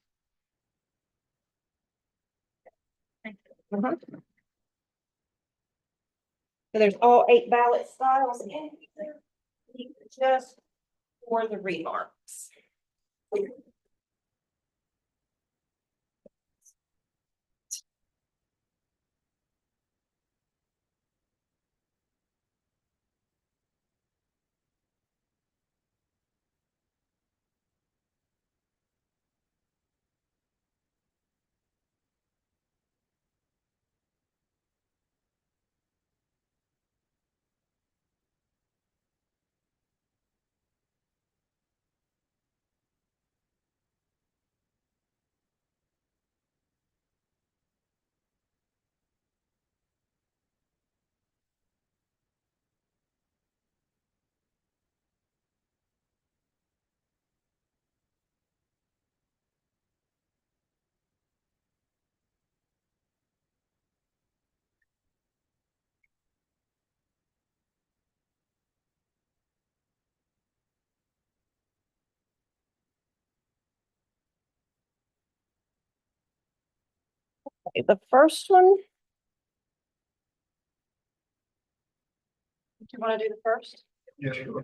So there's all 8 ballot styles in here, just for the remarks. Okay, the first one. Do you want to do the first? Yeah, sure.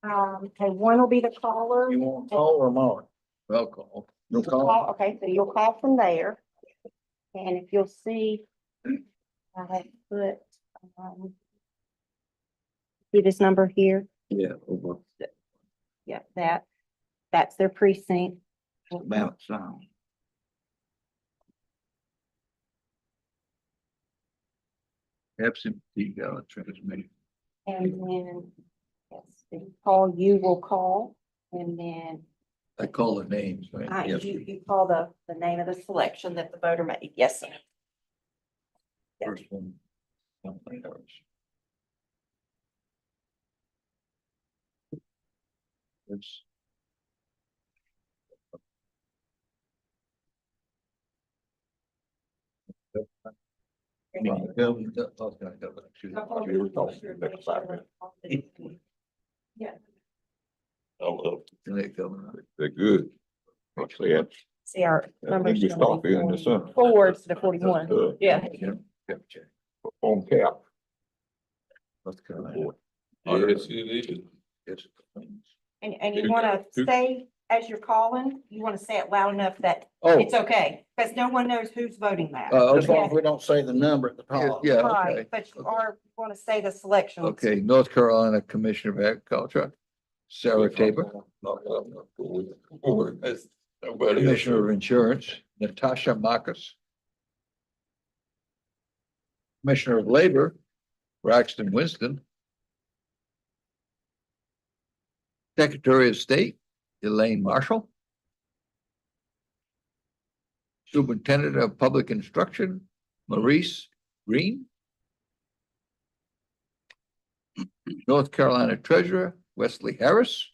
Okay, one will be the caller. You want call or mark? Well, call. You'll call. Okay, so you'll call from there. And if you'll see, I have put, see this number here? Yeah. Over Yeah, that's their precinct. the ballot sound. Absentee ballot transmitted. And then, yes, the call you will call, and then, I call the names, right? Yes. you call the name of the selection that the voter made. Yes, sir. First one. Something else. It's. Yeah. They're good. Actually, that's, See our numbers. you stop here in the center. Forwards to 41. Yeah. On cap. North Carolina. Yes, it is. It's- And you wanna say, as you're calling, you wanna say it loud enough that Oh, it's okay, because no one knows who's voting that. As long okay. as we don't say the number at the top. Yeah, Right, okay. but you wanna say the selections. Okay, North Carolina Commissioner of Agriculture, Sarah Tabor. Commissioner of Insurance, Natasha Marcus. Commissioner of Labor, Braxton Winston. Secretary of State, Elaine Marshall. Superintendent of Public Instruction, Maurice Green. North Carolina Treasurer, Wesley Harris.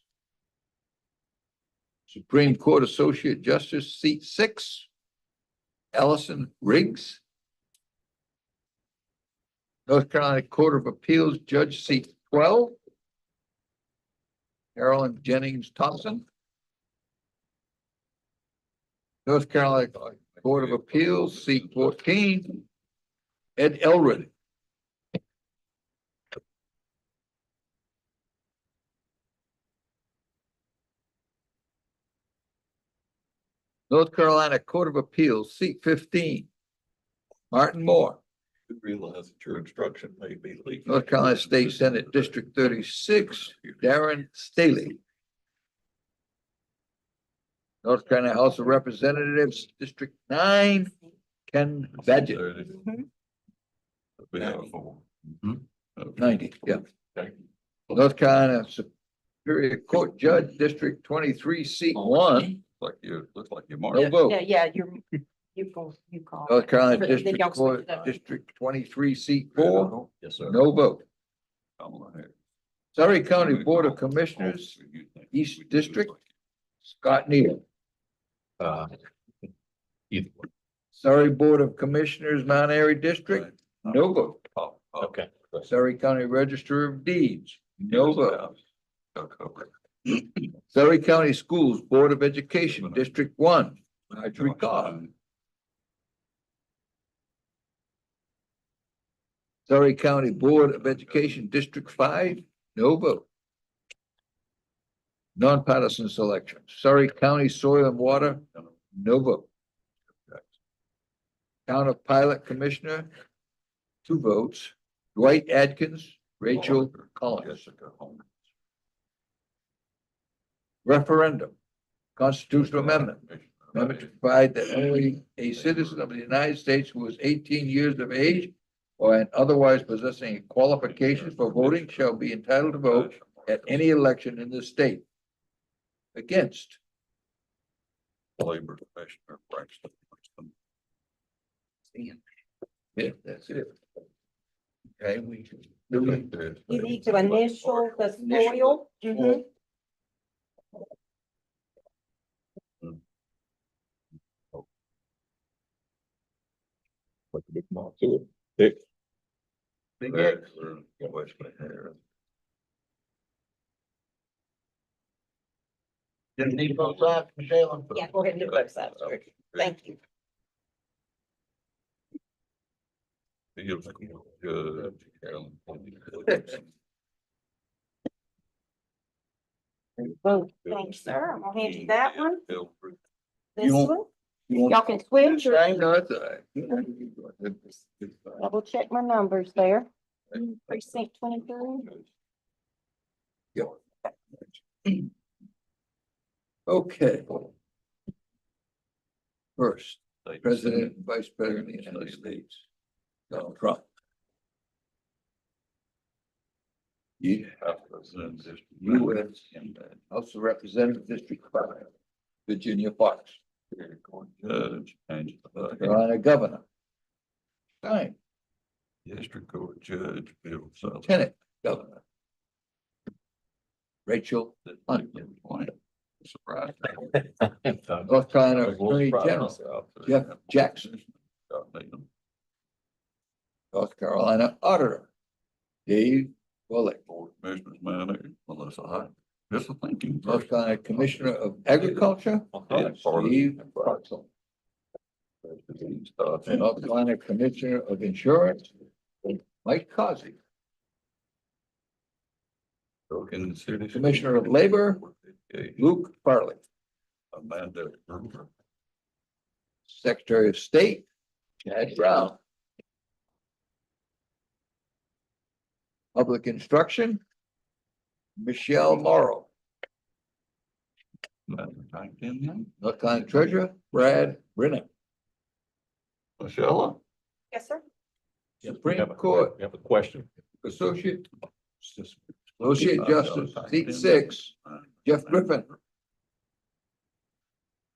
Supreme Court Associate Justice, seat 6, Allison Riggs. North Carolina Court of Appeals, Judge, seat 12, Carolyn Jennings Thompson. North Carolina Court of Appeals, seat 14, Ed Elred. North Carolina Court of Appeals, seat 15, Martin Moore. You realize that your instruction may be legal. North Carolina State Senate District 36, Darren Staley. North Carolina House of Representatives, District 9, Ken Badgett. We have four. Okay. 90, yeah. Okay. North Carolina Superior Court Judge, District 23, seat 1, Looks like you're no marked. vote. Yeah, you call. North Carolina But then District y'all Court, split it up. District 23, seat 4, Yes, sir. no vote. Kamala Harris. Surrey County Board of Commissioners, East District, Scott Neal. Either one. Surrey Board of Commissioners, Mount Airy District, no vote. Okay. Surrey County Register of Deeds, no vote. Okay. Surrey County Schools Board of Education, District 1, Marjorie Carr. Surrey County Board of Education, District 5, no vote. Nonpartisan selection, Surrey County Soil and Water, no vote. Town of Pilot Commissioner, 2 votes. Dwight Adkins, Rachel Collins. Referendum, constitutional amendment. Amendment to provide that only a citizen of the United States who is 18 years of age or and otherwise possessing qualifications for voting shall be entitled to vote at any election in the state. Against, Labor Commissioner Braxton. yeah, that's it. Okay, we. You need to initial the spoil. Mhm. Put the big mark to it. Big X. Didn't need both sides, Michelle? Yeah, go ahead and do both sides. Rick. Thank you. Thanks, sir. I'm gonna hand you that one, this You want- one. You want- Y'all can switch or I know it's all right. double check my numbers there. Precinct 23. Okay. First, President and Vice President of the United States, Donald Trump. Yeah, U.S. House of Representatives, District 5, Virginia Fox, Judge, Angela. Carolina Governor. Stein, District Court Judge, Bill Sullivan. Lieutenant Governor. Rachel Hunt, Surprise. North Carolina Attorney General, Jeff Jackson, North Carolina Auditor, Dave Bullock, Board of Commissioners, man, Melissa Hyde. Just a thinking. North Carolina Commissioner of Agriculture, Steve Parksel, North Carolina Commissioner of Insurance, Mike Causey, Commissioner of Labor, Luke Farley, Amanda. Secretary of State, Chad Brown. Public Instruction, Michelle Morrow. North Carolina Treasurer, Brad Brennan. Michelle? Yes, sir. Supreme Court You have a question? Associate Justice, seat 6, Jeff Griffin.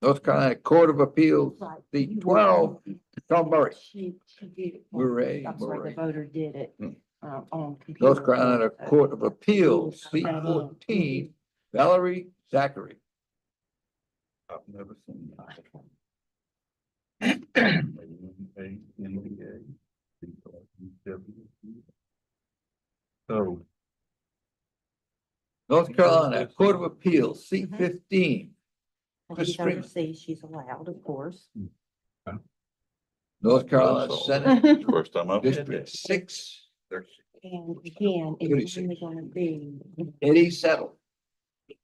North Carolina Court of Appeals, seat 12, Tom Murray. She did it. Murray, I'm sorry, the Murray. voter did it. On computer. North Carolina Court of Appeals, seat 14, Valerie Zachary. I've never seen that. So. North Carolina Court of Appeals, seat Mhm. 15, And Chris she's Freeman. overseas, she's allowed, of course. North Carolina Senate, First time I've. District 6, And again, it's only gonna be Eddie Settle.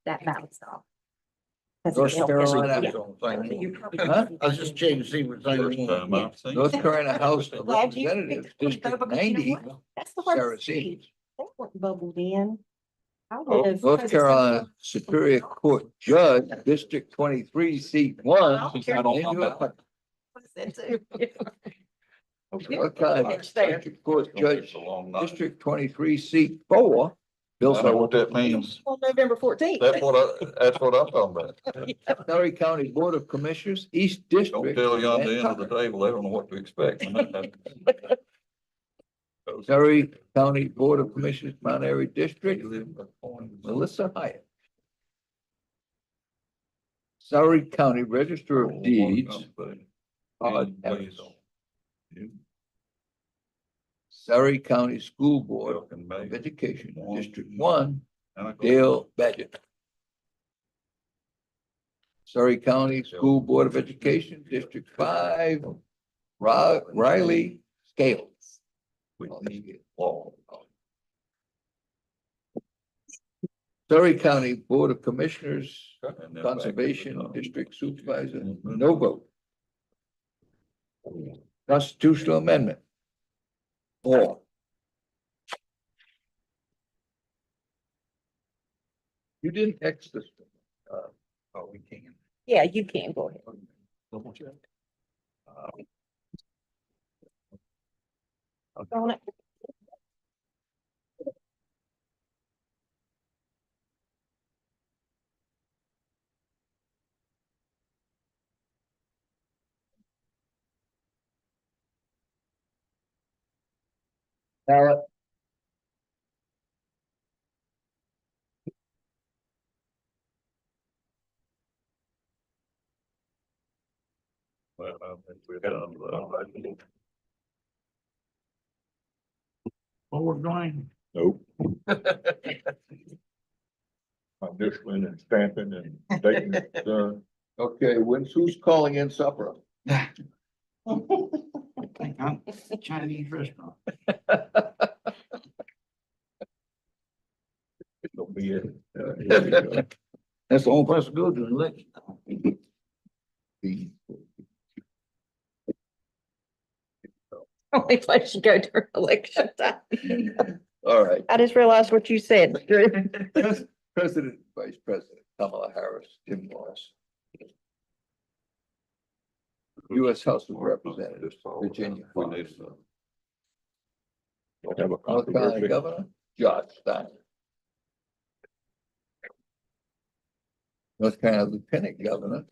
that balance off. North Carolina. Huh? I was just checking to see what First time I've seen. North Carolina House of Glad you Representatives, picked District up because you know 90, what? That's the hardest Sarah stage. Seas. They weren't bubbled in. I Oh, would've. North Carolina Superior Court Judge, District 23, seat 1. I'll Since I don't- What's that too? North Carolina It's there. District Court It's Judge, a long night. District 23, seat 4. Bill I know what that means. On November 14th. That's what I'm talking about. Surrey County Board of Commissioners, East Don't District. tell you on the Van end of the Tucker. table, they don't know what to expect. Surrey County Board of Commissioners, Mount Airy District, Melissa Hyatt. Surrey County Register of Deeds, Todd Evans. Surrey County School Board of Education, District 1, Dale Badgett. Surrey County School Board of Education, District 5, Riley Scales. Surrey County Board of Commissioners, Conservation District Supervisor, no vote. Constitutional Amendment. 4. You didn't X this. Oh, we can. Yeah, you can go ahead. On it. Ballot. Forward going. Nope. Initialing and stamping and dating it done. Okay, who's calling in supper? I think I'm Chinese restaurant. Don't be it. That's the only place to go to an election. Only place you go during election time. All right. I just realized what you said. President, Vice President Kamala Harris, Tim Walz. U.S. House of Representatives, Virginia Fox. Don't have a North Carolina controversy. Governor, Josh Steiner. North Carolina Lieutenant Governor.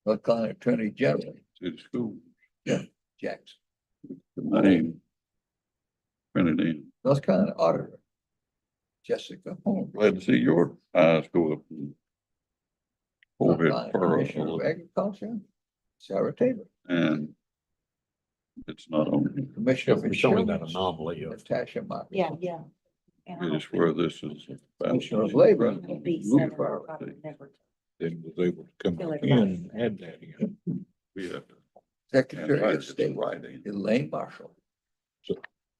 North Carolina Attorney General, To the school. Jackson. Name. Print it in. North Carolina Auditor, Jessica Holmes. Glad to see your eyes go up. North Forehead Carolina furrow a Commissioner of little, Agriculture, Sarah Taylor. and it's not on, Commissioner of We're showing that Insurance, anomaly of. Natasha Marcus. Yeah, yeah. And I it don't is where this is. Commissioner of Labor, think it'd be Luke seven, Farrell. I would never- Then was able to come Fill back it in out. and add that in. We have to. Secretary Right, of it's a State, write-in. Elaine Marshall.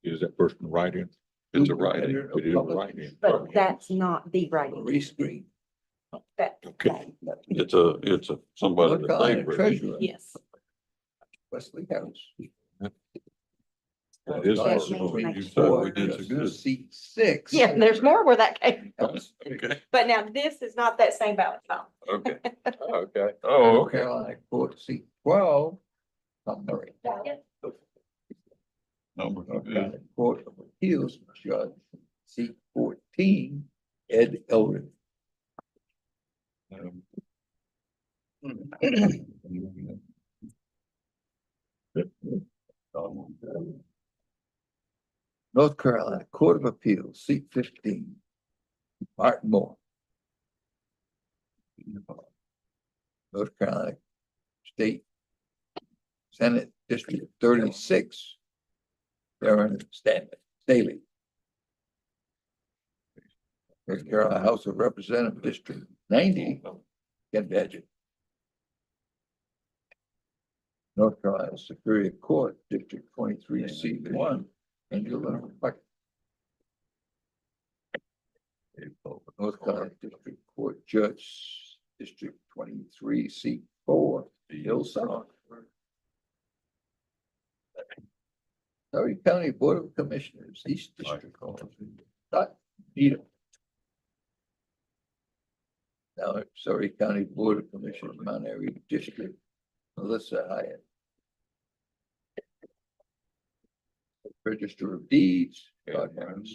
Is that person writing? It's a write-in. Editor of It is Public- writing. But that's not the writing. Maurice Green. That, Okay. It's a, somebody North that Carolina they. Treasurer, yes. Wesley Harris. That is. That part of means what make You you said sure. we did so good. Seat 6. Yeah, and there's more where that came from. Okay, But now this is not that same ballot count. okay. Okay. Oh, North okay. Carolina Court, seat 12. Tom Murray. Numbers are North good. Carolina Court of Appeals Judge, seat 14, Ed Eldred. North Carolina Court of Appeals, seat 15, Martin Moore. North Carolina State Senate District 36, Darren Staley. North Carolina House of Representatives District 90, Ken Badgett. North Carolina Superior Court District 23, seat 1, Angela Buck. North Carolina District Court Judge District 23, seat 4, Bill Song. Surrey County Board of Commissioners, East District. Dot Needham. Now, Surrey County Board of Commissioners, Mount Airy District, Melissa Hyatt. Register of Deeds, Scott Harris.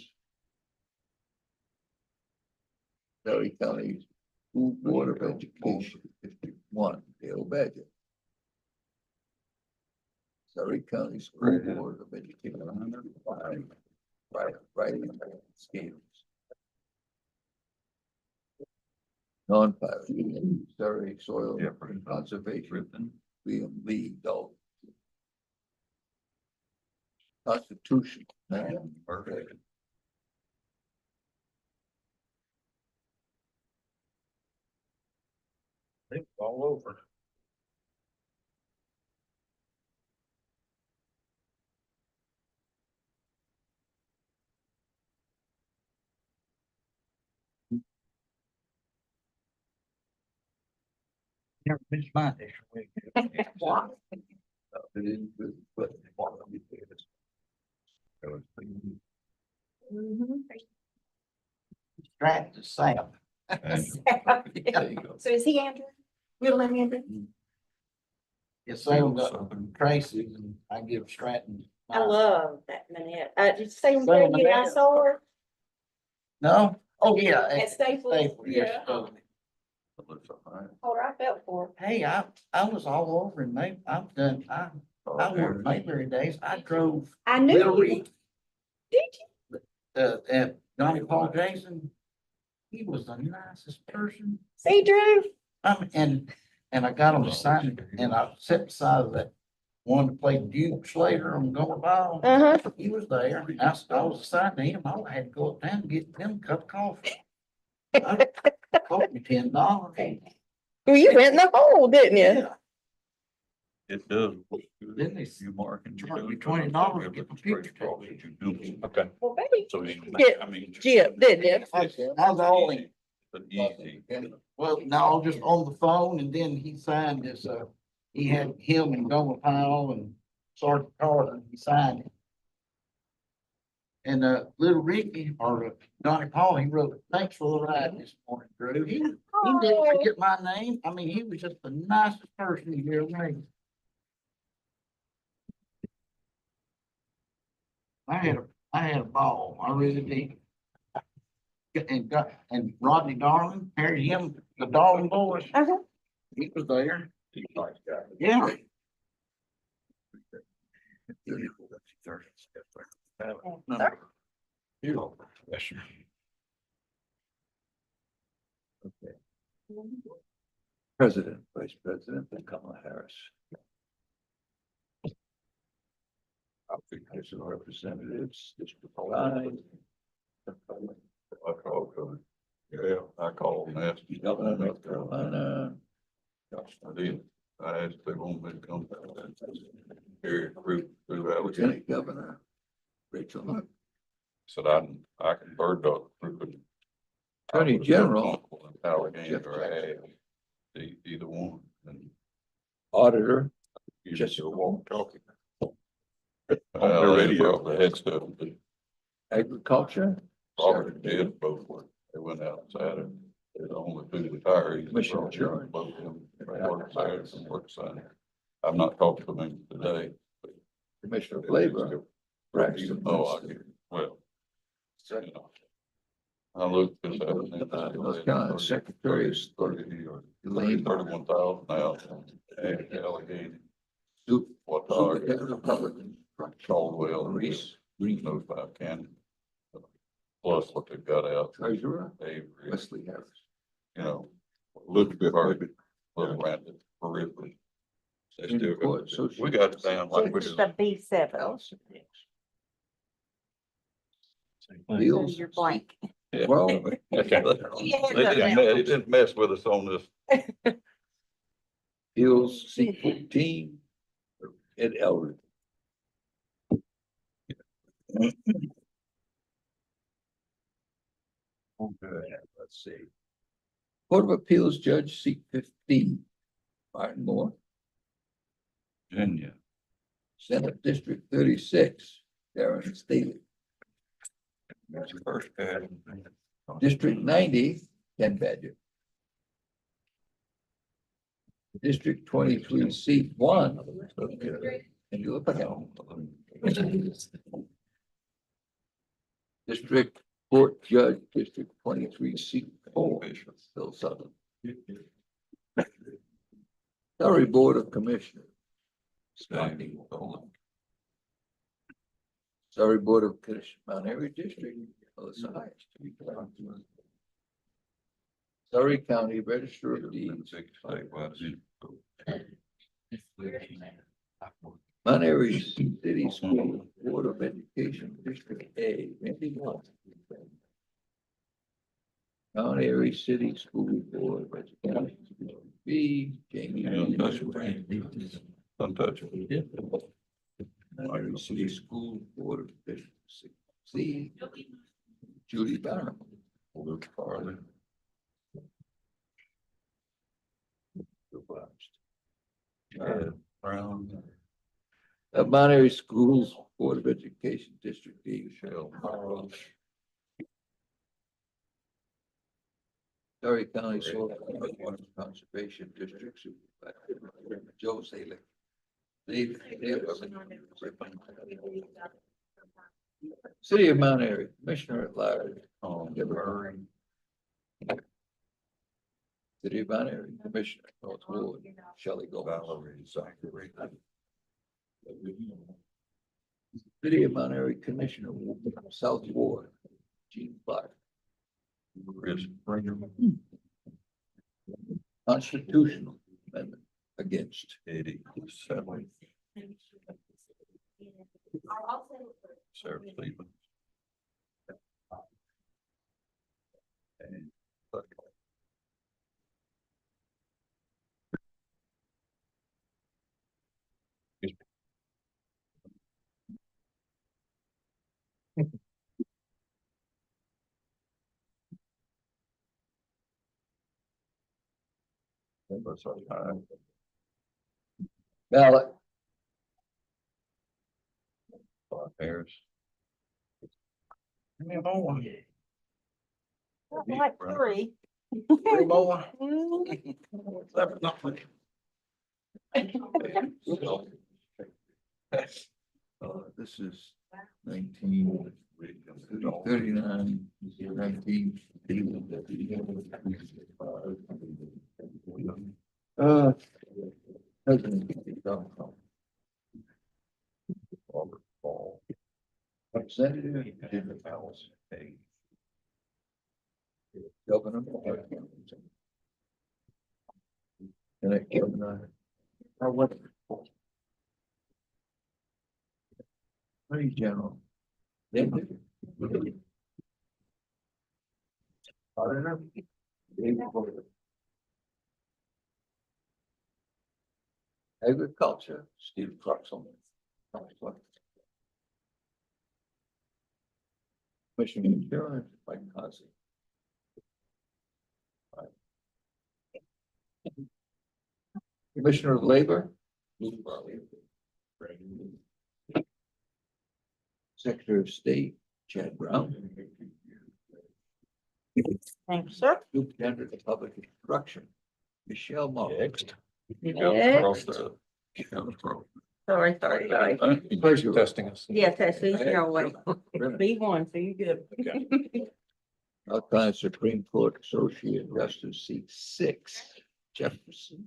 Surrey County School Board of Education, District One, Dale Badger. Surrey County School Board of Education, writing schemes. Non-partisan, Surrey Soil Conservation, William Lee Dalton. Constitution, man, perfect. It's all over. Never been mine this week. Strapped to Sam. There you go. So is he Andrew? Middle name Andrew? It's Sam got Tracy's and I give Stratton. I mine. love that minute. Did you say Sam when you I Manette. saw her No? Oh, yeah. at Staples? Staples, yes, Yeah. so- Told her I felt for her. Hey, I was all over in May, I worked Mayberry days, I drove I knew Little you. Reed, Did you? and Johnny Paul Jason. He was the nicest person. See, Drew? And I got him to sign it, and I sat beside of that one to play Duke Slater on Gold Ball. Uh-huh. He was there, and I was assigned to him, I had to go up town and get them a cup of coffee. Cost me $10. Well, you went in the hole, didn't you? Yeah. It does. Then they You mark and charge me $20 to get my picture taken. Okay. Well, baby, So you, Get I mean. Jip, didn't you? I was only, But easy. well, no, just on the phone, and then he signed this, he had him and Gomer Powell and Sergeant Carter, he signed it. And, little Ricky, or Donnie Paul, he wrote, "Thanks for the ride this morning, Drew." He didn't forget my name. I mean, he was just the nicest person you ever met. I had a ball. I really did. And Rodney Darling, married him, the Darling boys. Uh-huh. He was there. Yeah. Sir? President, Vice President, and Kamala Harris. House of Representatives, District Five. I called, yeah, I called and asked. Governor of North Carolina. I did. I asked if they want me to come down. Here, through Alabama. Lieutenant Governor. Rachel Hunt. Said I can bird dog. through. Attorney General. Allegheny or Ag, either one. And Auditor. you Just just walk talking. On the radio. The head stuff, but Agriculture. Robert did both were, they went out Saturday. They're the only two retirees. Commissioner George. Both of them work Saturday and work Sunday. I've not talked to them today. but Commissioner of Labor. Braxton. Oh, I get, well. You know, I looked this afternoon. North Carolina Secretary of State. 30 or 31,000 now. And Allegheny. What Superintendent the Republican. Caldwell, Reese. Green, those five counties. Plus what they've got out. Treasurer. Avery, Wesley Harris. you know, look a bit hard, little random, periphery. They still Court got, Association. we got it down like we This is do. the B7. Allison Hicks. So Bills. you're blank. Yeah. Well. Okay. Yeah, They didn't mess with us on this. Bills C14. Ed Elred. Okay, let's see. Court of Appeals Judge seat 15. Martin Moore. Virginia. Senate District 36. Darren Staley. That's the first guy. District 90. Ken Badger. District 23, seat 1. And you look at District Court Judge, District 23, seat 4, Bill Sutherland. Surrey Board of Commissioners. Surrey Board of Commissioners, Mount Airy District, Melissa Hines. Surrey County Register of Deeds. Mount Airy City School Board of Education, District A, Randy Moore. Mount Airy City School Board of Education, District B, Jamie. Untouchable. Mount Airy City School Board of Education, C, Judy Barham. Brown. Mount Airy Schools Board of Education, District D, Michelle. Surrey County Soil Conservation District Supervisor, Joe Saley. City of Mount Airy, Commissioner at Large. City of Mount Airy, Commissioner, North Ward, Shelley Gomes. City of Mount Airy, Commissioner, South Ward, Gene Clark. Constitutional Amendment against. 87. Sarah Cleveland. And Ballot. Harris. Like three. Three more. This is 19, 39, 19. Representative. Governor. And it governor. What? Attorney General. Auditor. Agriculture, Steve Clarkson. Commissioner of Insurance, Mike Cosby. Commissioner of Labor. Secretary of State, Chad Brown. Thank you, sir. Superintendent of Public Instruction, Michelle Moore. Next. Next. Sorry. Pleasure. Testing us. Yes, that's your way. B1, so you good. North Carolina Supreme Court Associate Justice, seat 6, Jefferson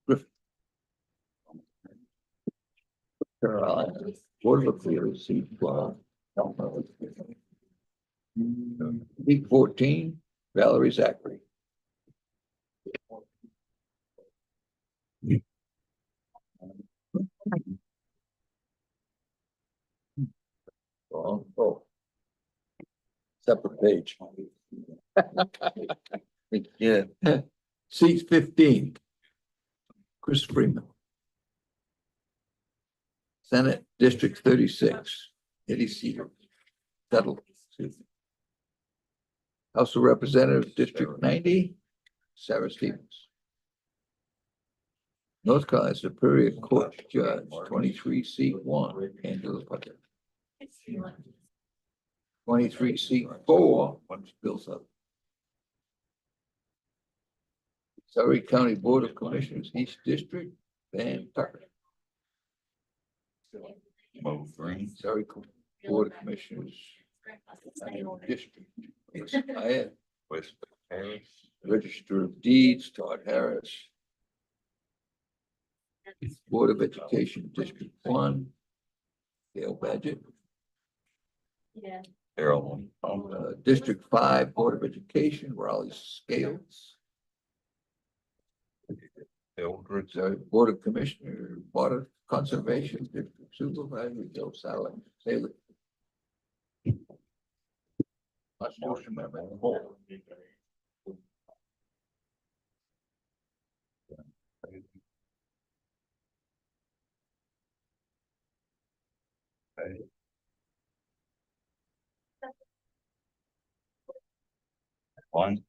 Griffin. Carolina Board of Appeals, seat 12. Seat 14, Valerie Zachary. Oh. Separate page. Yeah. Seat 15. Chris Freeman. Senate District 36, Eddie Seaver. Settled. House of Representatives, District 90, Sarah Stevens. North Carolina Superior Court Judge, 23, seat 1, Angela Puckett. 23, seat 4, Bill Sutherland. Surrey County Board of Commissioners, East District, Van Tucker. Mo Green. Surrey Board of Commissioners, District. I am West Harris. Register of Deeds, Todd Harris. Board of Education, District 1, Gail Badgett. Yeah. Harold. District 5, Board of Education, Raleigh Scales. Eldridge. Sorry, Board of Commissioner, Water Conservation, District Supervisor, Joe Salem, Salem. Constitution Amendment 4. One.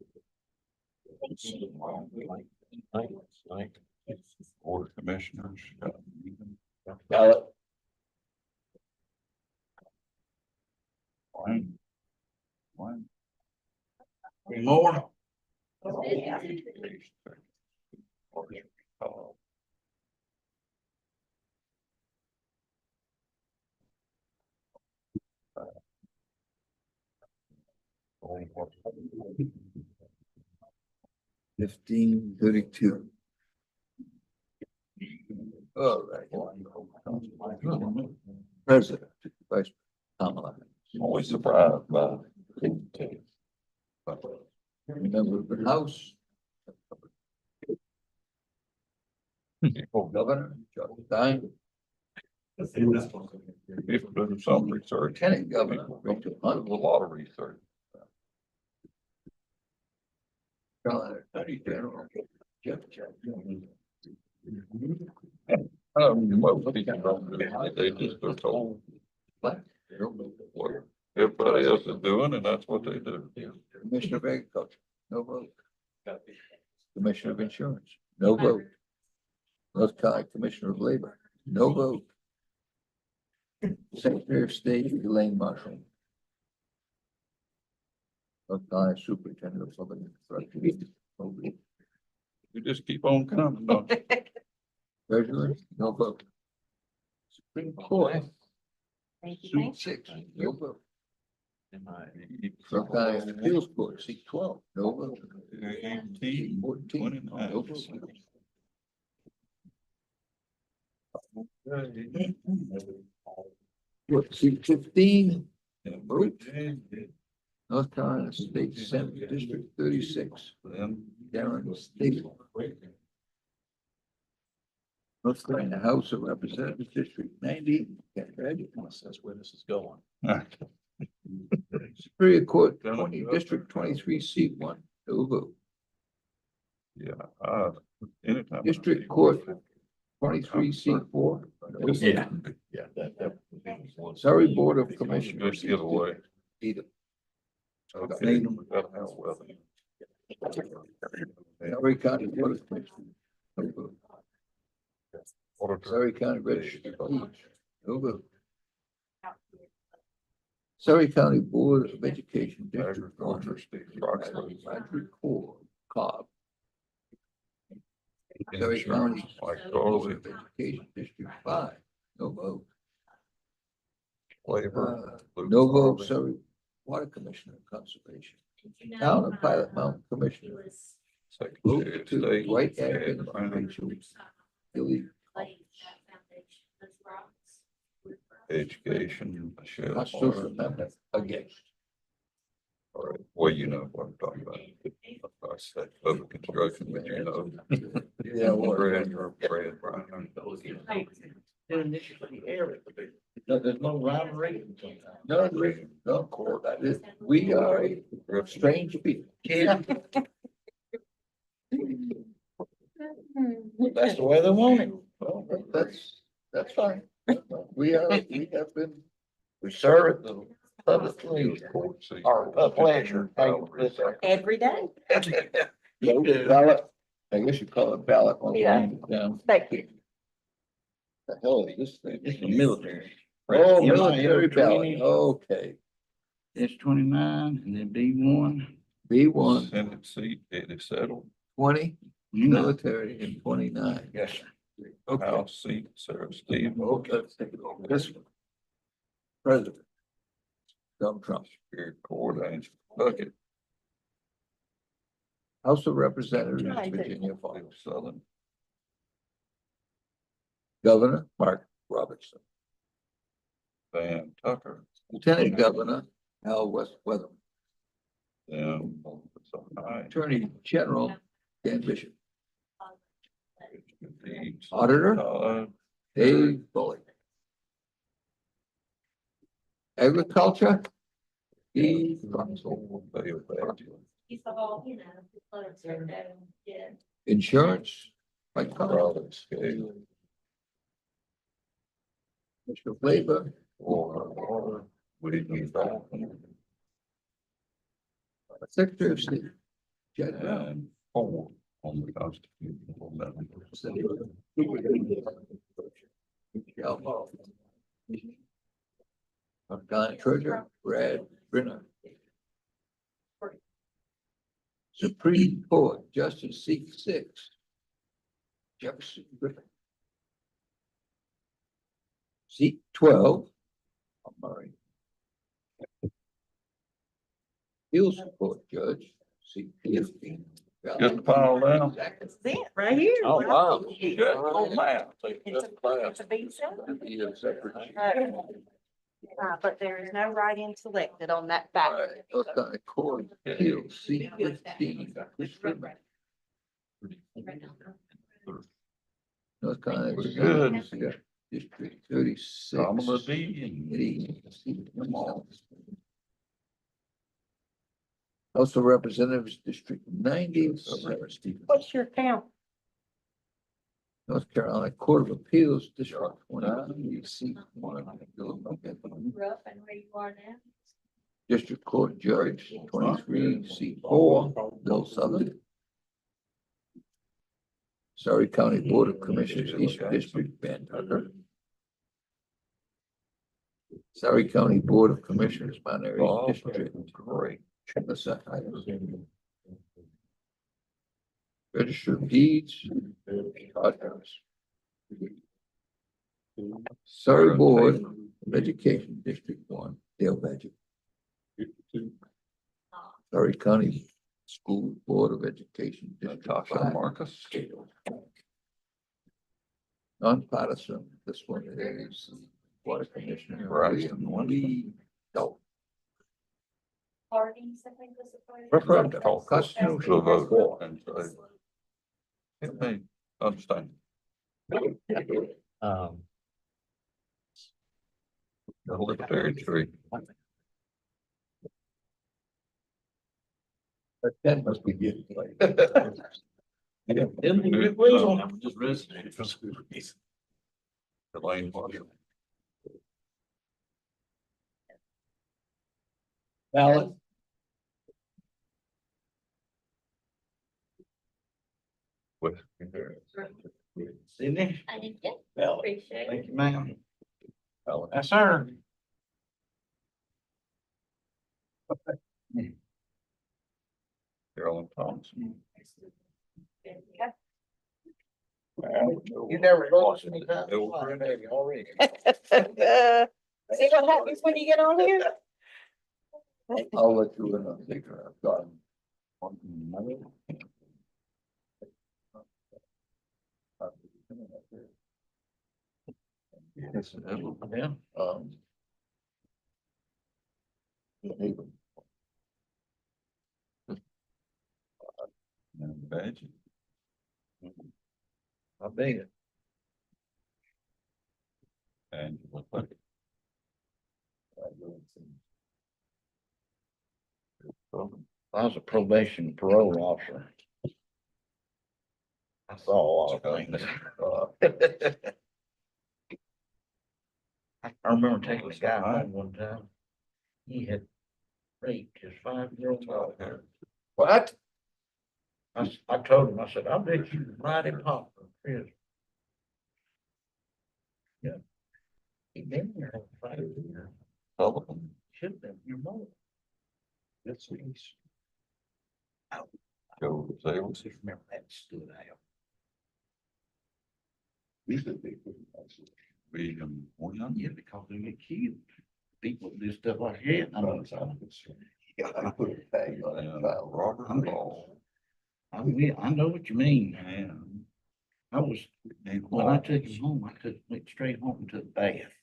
Board of Commissioners. Ballot. One. One. Any more? $15.32. All right. President, Vice Kamala. Always surprised by. Member of the House. Governor, John Stein. If there's some research. Lieutenant Governor, Rachel There's Hunt. a lot of research. Carolina Attorney General, Jeff Jackson. Most people don't do it. They just are told Black. what everybody else is doing, and that's what they do. Commissioner of Agriculture, no vote. Commissioner of Insurance, no vote. North Carolina Commissioner of Labor, no vote. Secretary of State, Elaine Marshall. North Carolina Superintendent of Public Instruction, no vote. You just keep on coming, don't you? Treasurer, no vote. Supreme Court, Thank you, Suite thank you. 6, no vote. North Carolina Appeals Court, seat 12, no vote. 18, 14, no vote. What, seat 15, vote. North Carolina State Senate District 36, Darren State. North Carolina House of Representatives District 90, Ken Badgett. That's where this is going. Superior Court 20, District 23, seat 1, no vote. Yeah, anytime. District Court 23, seat 4. no vote. Yeah. That. Surrey Board of Commissioners. Just give away. Either. Okay. Gotta have weather. Surrey County Board of Commissioners. No vote. Auditor. Surrey County Register of Deeds. No vote. Surrey County Board of Education. District Agriculture, Steve Advisory Corps, Cobb. Surrey County Like Board Dorothy, of Education, District 5, no vote. Labor. No vote, Surrey Water Commissioner of Conservation. Town of Pilot Mountain Commissioner. Secretary Vote of to State. Dwight Ed Atkins, Brown. Rachel Gilly. Education, Michelle. Constitutional Amendment against. All right, well, you know what I'm talking about. I said public construction, but you know. Yeah, well, Brad Brown. No, there's no rhyme or reason. No court, we are a strange people. That's the way they want it. Well, that's fine. We have been, We serve the public or pleasure. Every day. You do. ballot, I guess you call it ballot. on the Yeah. line down. Thank you. The hell is this thing? It's the military. Oh, MIL military 20. ballot, okay. It's 29 and then B1. B1, Senate seat, it is settled. 20, military in 29. Yes, sir. Okay, House seat, Sarah Steve. okay, let's take a look at this one. President. Donald Trump. Superior Court, Angela Bucket, House of Representatives, Hi, Dick. Virginia Falls. Bill Southern, Governor, Mark Robertson. Van Tucker, Lieutenant Governor, Al Weatherman. them, High, Attorney General, Dan Bishop. Deeds, Auditor, Todd, Dave Bullock. Agriculture, Steve Russell. Bill Badger, He's all, you know, the clothes are down, yeah. Insurance, Mike Collins. Robert Scale, Mr. Labor, or Whitney Falcon, Secretary of State. Jed Brown. and Ford on the Constitutional Amendment. Michelle Hall. County Treasurer, Brad Brenner. Supreme Court, Justice seat 6. Jefferson Griffin. Seat 12. Murray. Appeals Court Judge, seat 15. Just pile down. That's it, right here. Oh, wow. It's Good. Oh, man. a B cell. He is secretary. But there is no write-in selected on that back. All right, North Carolina Court of Appeals, seat 15. North Carolina. We're good. District 36. Kamala D. and Eddie, seat 27. House of Representatives, District 90. Sarah Stevens. What's your count? North Carolina Court of Appeals, District 29. Seat 1. Rough and where you are now. District Court Judge, 23, seat 4, Bill Southern. Surrey County Board of Commissioners, East District, Van Tucker. Surrey County Board of Commissioners, Mount Airy Oh, District. great. Listen, Register of Deeds. Partners. Surrey Board of Education, District 1, Dale Badger. Surrey County School Board of Education, District Natasha 5. Marcus, Nonpartisan, this one is Water Commissioner. Bryson Lee Dalton. Parties, I think was the party. Referendum, Call constitutional vote and say, help me understand. Military tree. But that must be getting late. Just resonated for some reason. Elaine Marshall. Ballot. With. Sydney? I didn't get, Ballot. appreciate it. Thank you, ma'am. Alan. Yes, sir. Carolyn Thompson. You never lost any time. Bill Have you already? See what happens when you get on here? I'll let you in on the, I've got. Yes, Yeah. and Badger. I bet. Angela Bucket. I was a probation parole officer. I saw a lot of things. I remember taking a guy home one time. He had raped his 5-year-old daughter. What? I told him, I said, I bet you mighty pop in prison. Yeah. He been there for 5 years. Sullivan. Should have been your mother. That's east. Joe Sales. Just remember that stood out. William Williams. Yeah, because they get killed. People do stuff like that. I mean, Robert Law. I know what you mean. And I was, when I took him home, went straight home and took a bath.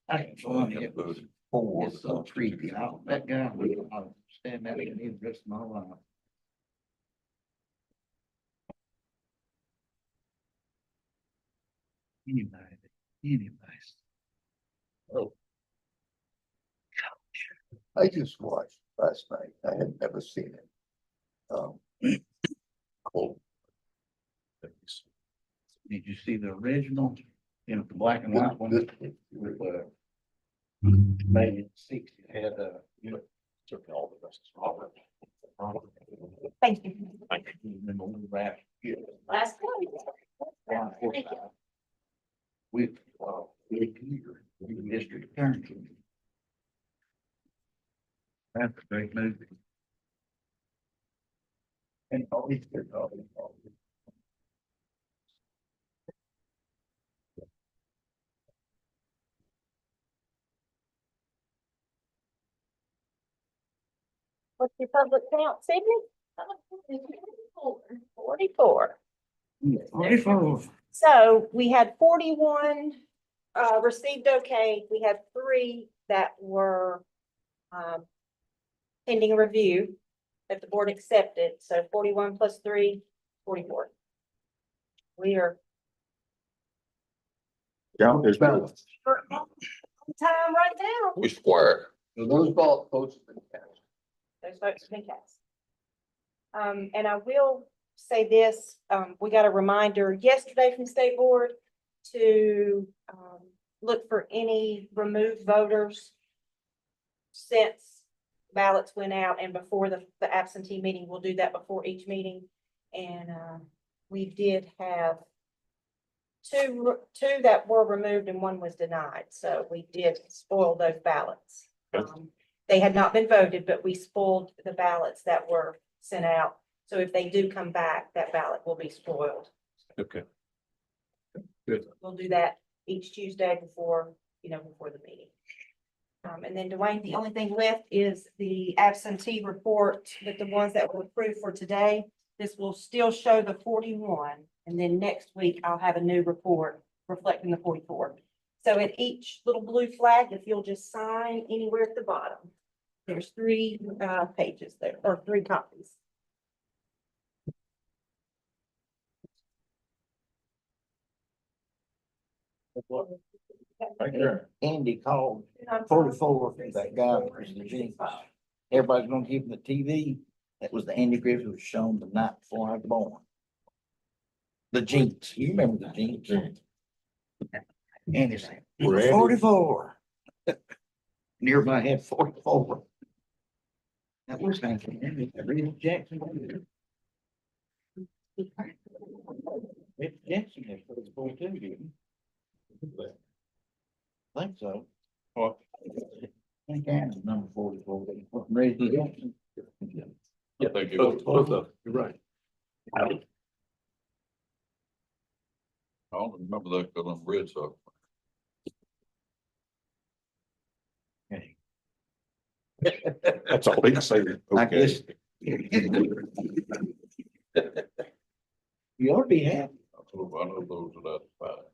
I funny, it was, it's so creepy. That guy, I'll stand out in his rest of my life. Anybody. Oh. I just watched last night. I had never seen it. Cool. Did you see the original? You know, the black and white one? With, made in '60, had, took all the rest of Robert. Thank you. Remember when we wrapped here? Last one. Thank you. With, here, the district attorney. That's a great movie. And all these good, all these. What's your public count, Sydney? 44. 44. So we had 41 received okay. We had 3 that were pending review that the board accepted. So 41 plus 3, 44. We are Count is balanced. on time right now. We square. So those votes have been cast. Those votes have been cast. And I will say this, we got a reminder yesterday from the state board to, look for any removed voters since ballots went out and before the absentee meeting. We'll do that before each meeting. And, we did have two that were removed and 1 was denied. So we did spoil those ballots. They had not been voted, but we spoiled the ballots that were sent out. So if they do come back, that ballot will be spoiled. Okay. We'll do that each Tuesday before the meeting. And then Dwayne, the only thing left is the absentee report, but the ones that were approved for today, this will still show the 41. And then next week I'll have a new report reflecting the 44. So at each little blue flag, if you'll just sign anywhere at the bottom, there's 3 pages there, or 3 copies. Right there. Andy called 44 for that guy, was the Jinx. Everybody's gonna give him the TV. That was the Andy Griffith who was shown the night before I was born. The Jinx, you remember the Jinx? Andy said, Randy. 44. And everybody had 44. That was thinking, Reed Jackson. Reed Jackson had 44 too, didn't he? I think so. What? I think Aaron's number 44. Reggie Jackson. Yeah, thank you. Both of them. You're right. I don't remember that because I'm red, so. That's all they can say. I Okay. guess. You ought to be happy. I know those are that fine.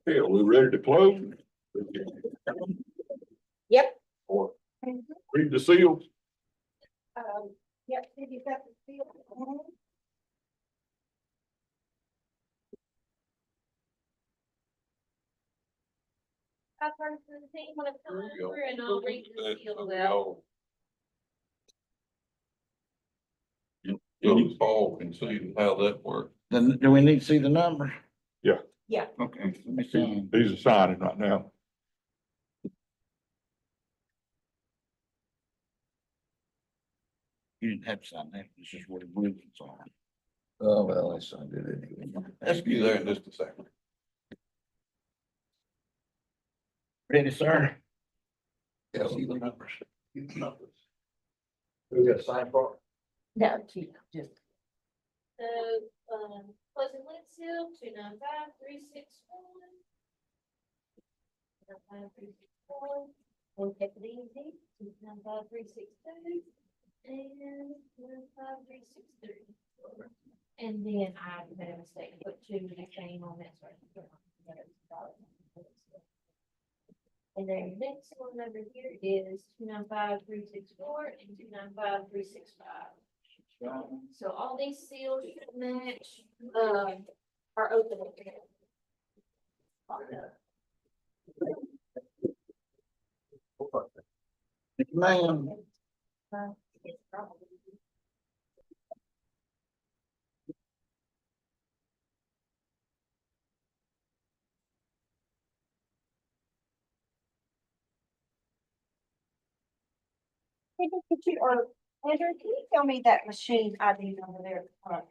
Yeah, we ready to close? Yep. Or read the seals? Yep, you got the seal. Hi, person, anyone wanna come There you go. over and I'll read the There seal we out. go. You all can see how that works. Then, do we need to see the number? Yeah. Okay, let me see. He's assigning right now. You didn't have to sign that, this is what it was on. Oh, well, I signed it anyway. That's Be there in good. just a second. Ready, sir? Yeah. See the numbers. See the numbers. We got a sign for No, just. So, closing lid seal, 295-361. 295-361. We'll take it easy, 295-362. And 295-363. And then I made a mistake, put two in the chain on that, sorry. And then next one over here is 295-364 and 295-365. So all these seals should match, are open. Ma'am, Could you, or Andrew, can you tell me that machine ID over there at the front?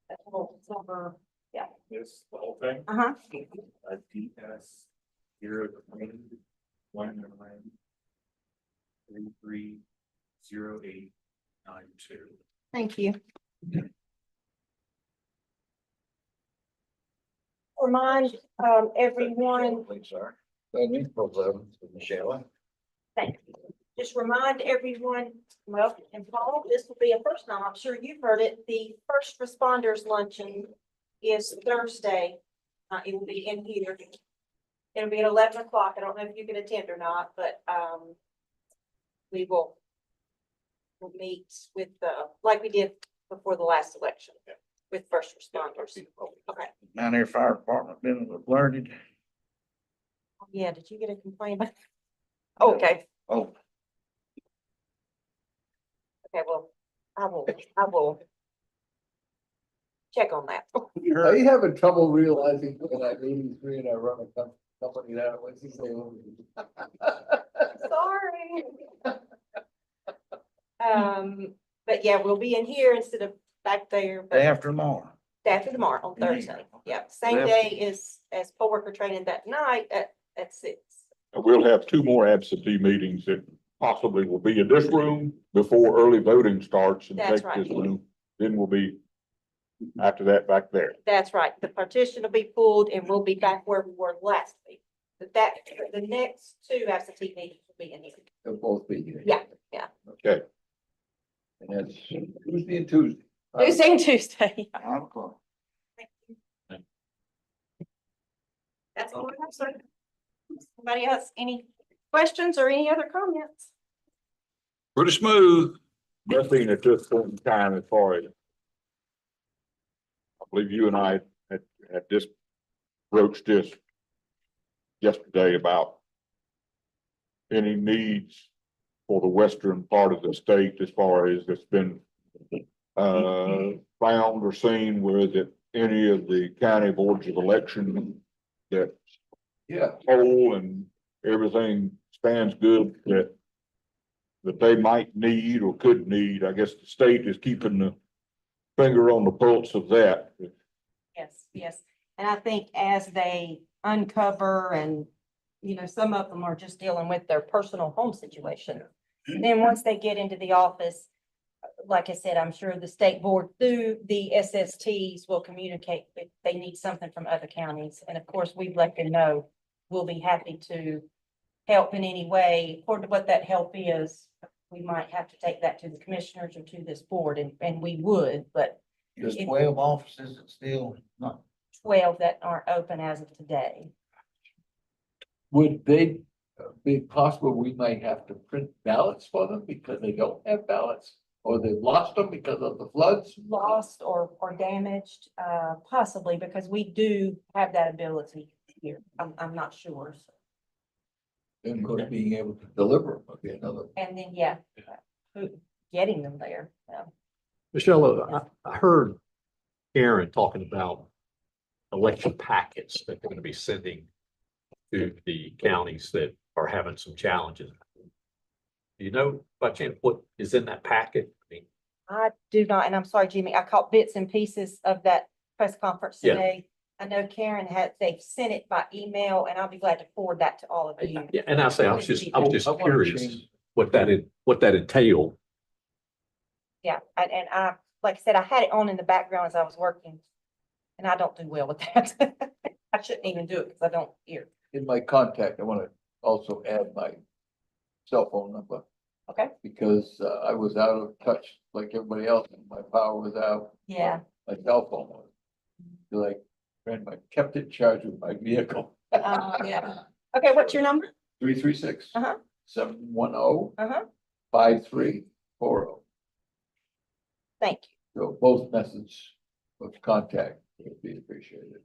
That little silver, yeah. This, the whole thing, Uh-huh. a DS 0-1-330892. Thank you. Remind, everyone, please, sir. Both of them, Michelle. thank you. Just remind everyone, well, and Paul, this will be a first time, I'm sure you've heard it, the first responders luncheon is Thursday. It will be in here. It'll be at 11 o'clock. I don't know if you can attend or not, but, we will we'll meet with, like we did before the last election with first responders. Okay. Mount Airy Fire Department been alerted. Yeah, did you get a complaint? Okay, Oh, okay, well, I will check on that. Are you having trouble realizing that I'm 83 and I run a company down in Winston-Salem? Sorry. But yeah, we'll be in here instead of back there. but day after tomorrow. Day after tomorrow on Thursday. Yeah, same day as poll worker training that night at 6. And we'll have two more absentee meetings that possibly will be in this room before early voting starts and That's take right. this room. Then we'll be after that back there. That's right. The partition will be pulled and we'll be back where we were last week. But the next two absentee meetings will be in here. They'll both be here. Yeah. Okay. And that's Tuesday and Tuesday. Tuesday and Tuesday. 5 o'clock. That's all I have, sir. Somebody else, any questions or any other comments? Pretty smooth. Nothing at this point in time as far as I believe you and I had this broached this yesterday about any needs for the western part of the state as far as it's been found or seen where that any of the county boards of election that Yeah, poll and everything stands good that they might need or could need. I guess the state is keeping the finger on the pulse of that. Yes. And I think as they uncover and, some of them are just dealing with their personal home situation. Then once they get into the office, like I said, I'm sure the state board through the SSTs will communicate if they need something from other counties. And of course, we've let them know, we'll be happy to help in any way. According to what that help is, we might have to take that to the commissioners or to this board and we would, but There's 12 offices that still not. 12 that aren't open as of today. would they be possible we might have to print ballots for them because they don't have ballots? Or they've lost them because of the floods? Lost or damaged, possibly, because we do have that ability here. I'm not sure. And of course, being able to deliver them would be another. And then, yeah, getting them there. Yeah. Michelle, I heard Karen talking about election packets that they're going to be sending to the counties that are having some challenges. Do you know by chance what is in that packet? I mean, I do not, and I'm sorry, Jimmy, I caught bits and pieces of that press conference Yeah. today. I know Karen they've sent it by email and I'll be glad to forward that to all of you. yeah, and I was just I wanna curious change- what that entailed. Yeah, and I, like I said, I had it on in the background as I was working. And I don't do well with that. I shouldn't even do it because I don't hear. In my contact, I want to also add my cell phone number. Okay. Because I was out of touch like everybody else, and my power was out. Yeah. My cell phone was. Like, and I kept it charged with my vehicle. Yeah. Okay, what's your number? 336. Uh-huh. 710. Uh-huh. 5340. Thank you. So both methods of contact would be appreciated.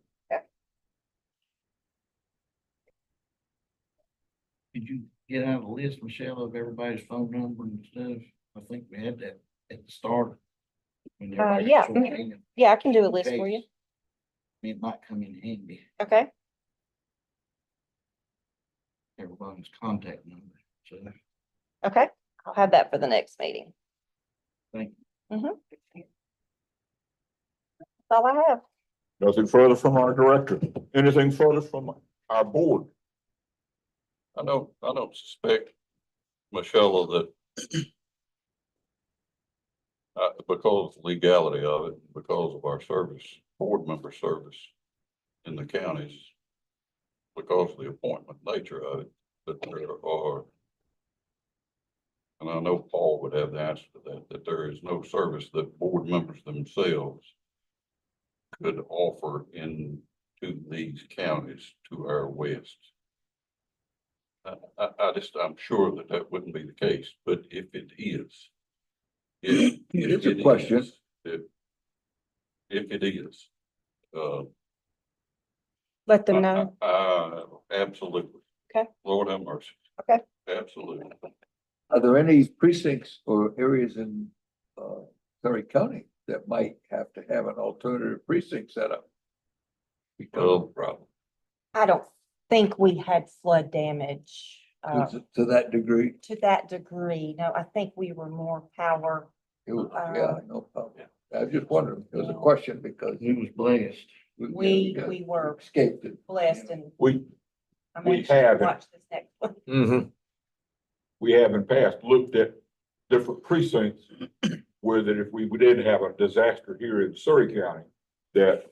Did you get out a list, Michelle, of everybody's phone number and stuff? I think we had that at the start. when everybody yeah. sort of came in. Yeah, I can do a list for you. It might come in handy, Okay. everybody's contact number, so Okay. I'll have that for the next meeting. thank Mm-hmm. That's all I have. Nothing further from our director. Anything further from our board? I don't suspect, Michelle, that because of the legality of it, because of our service, board member service in the counties, because of the appointment nature of it, that there are, and I know Paul would have the answer to that there is no service that board members themselves could offer into these counties to our west. I'm sure that wouldn't be the case, but if it is. It's a question. If it is, Let them know. absolutely. Okay. Lord have mercy. Okay. Absolutely. Are there any precincts or areas in Perry County that might have to have an alternative precinct set up? Well, problem. I don't think we had flood damage To that degree, to that degree. No, I think we were more power. it was, yeah, no problem. I was just wondering, it was a question because you. He was blessed. We were escaped it. blessed and We I'm We anxious to have it. watch this next one. Mm-hmm. We have in past looked at different precincts where that if we did have a disaster here in Surrey County, that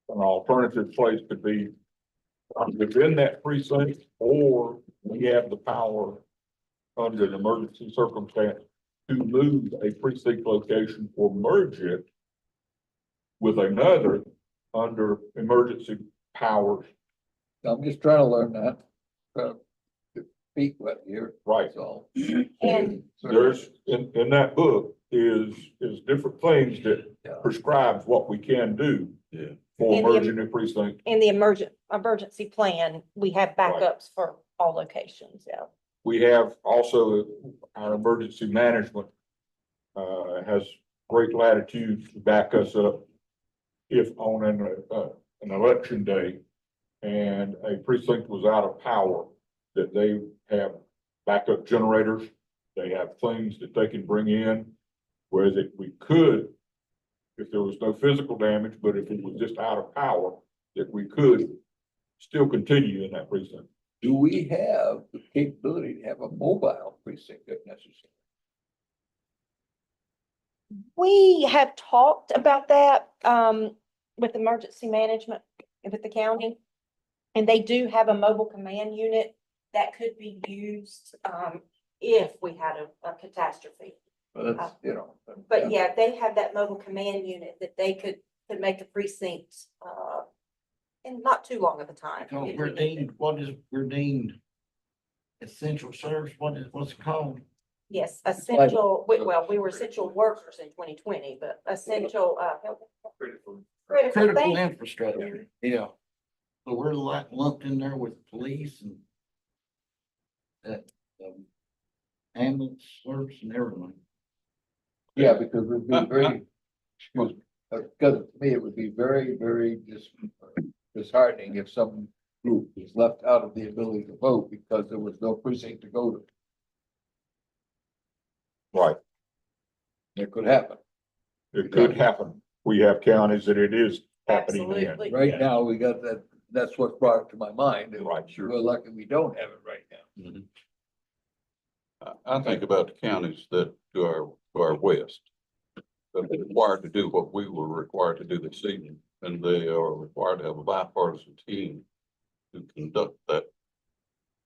an alternative place could be within that precinct, or we have the power under an emergency circumstance to move a precinct location or merge it with another under emergency powers. I'm just trying to learn that. Trying to speak what here. Right. That's all. And There's, in that book is different things that prescribes what we can do. Yeah. For In the- merging a precinct. in the emergency plan, we have backups for all locations, yeah. We have also our emergency management has great latitude to back us up if on an election day and a precinct was out of power, that they have backup generators. They have things that they can bring in where that we could, if there was no physical damage, but if it was just out of power, that we could still continue in that precinct. Do we have the capability to have a mobile precinct if necessary? We have talked about that, with emergency management with the county. And they do have a mobile command unit that could be used, if we had a catastrophe. Well, that's, you know. But yeah, they have that mobile command unit that they could make a precinct, in not too long of a time. Because we're deemed, we're deemed essential service, what's it called? Yes, essential, well, we were essential workers in 2020, but essential, critical Critical thing. infrastructure, yeah. So we're like lumped in there with police and that, ambulance service and everything. Yeah, because it would be very, excuse me, because to me, it would be very, very disheartening if some group is left out of the ability to vote because there was no precinct to go to. Right. It could happen. It could happen. We have counties that it is happening in. Absolutely. Right now, we got that, that's what brought it to my mind. Right, sure. We're lucky we don't have it right now. I think about the counties that to our to our west. That are required to do what we were required to do this evening, and they are required to have a bipartisan team to conduct that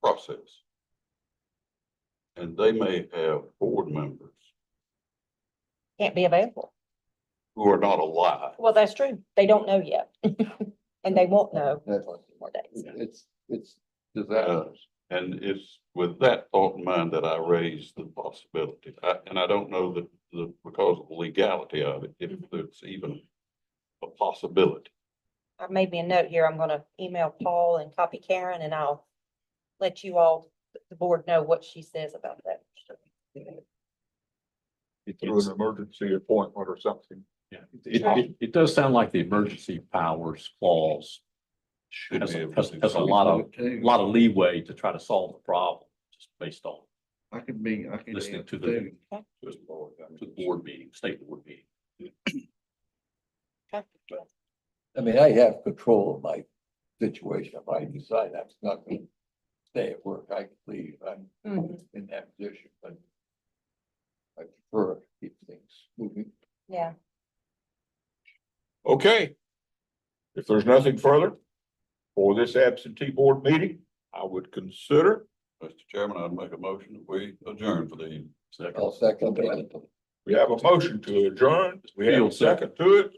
process. And they may have board members Can't be available. who are not alive. Well, that's true. They don't know yet. And they won't know. It's disastrous. And it's with that thought in mind that I raised the possibility. And I don't know that because of the legality of it, if it's even a possibility. I made me a note here. I'm gonna email Paul and copy Karen, and I'll let you all, the board, know what she says about that. Through an emergency appointment or something. Yeah, it does sound like the emergency powers clause Should has, be able has, to do has a something. lot of leeway to try to solve the problem, just based on I can listening to the board meeting, state board meeting. I mean, I have control of my situation. If I decide I'm not gonna stay at work, I can leave. I'm in that position, but I prefer to keep things moving. Yeah. Okay. If there's nothing further for this absentee board meeting, I would consider, Mr. Chairman, I'd make a motion that we adjourn for the evening. I'll second that. we have a motion to adjourn. We have a second to it.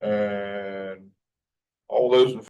And all those in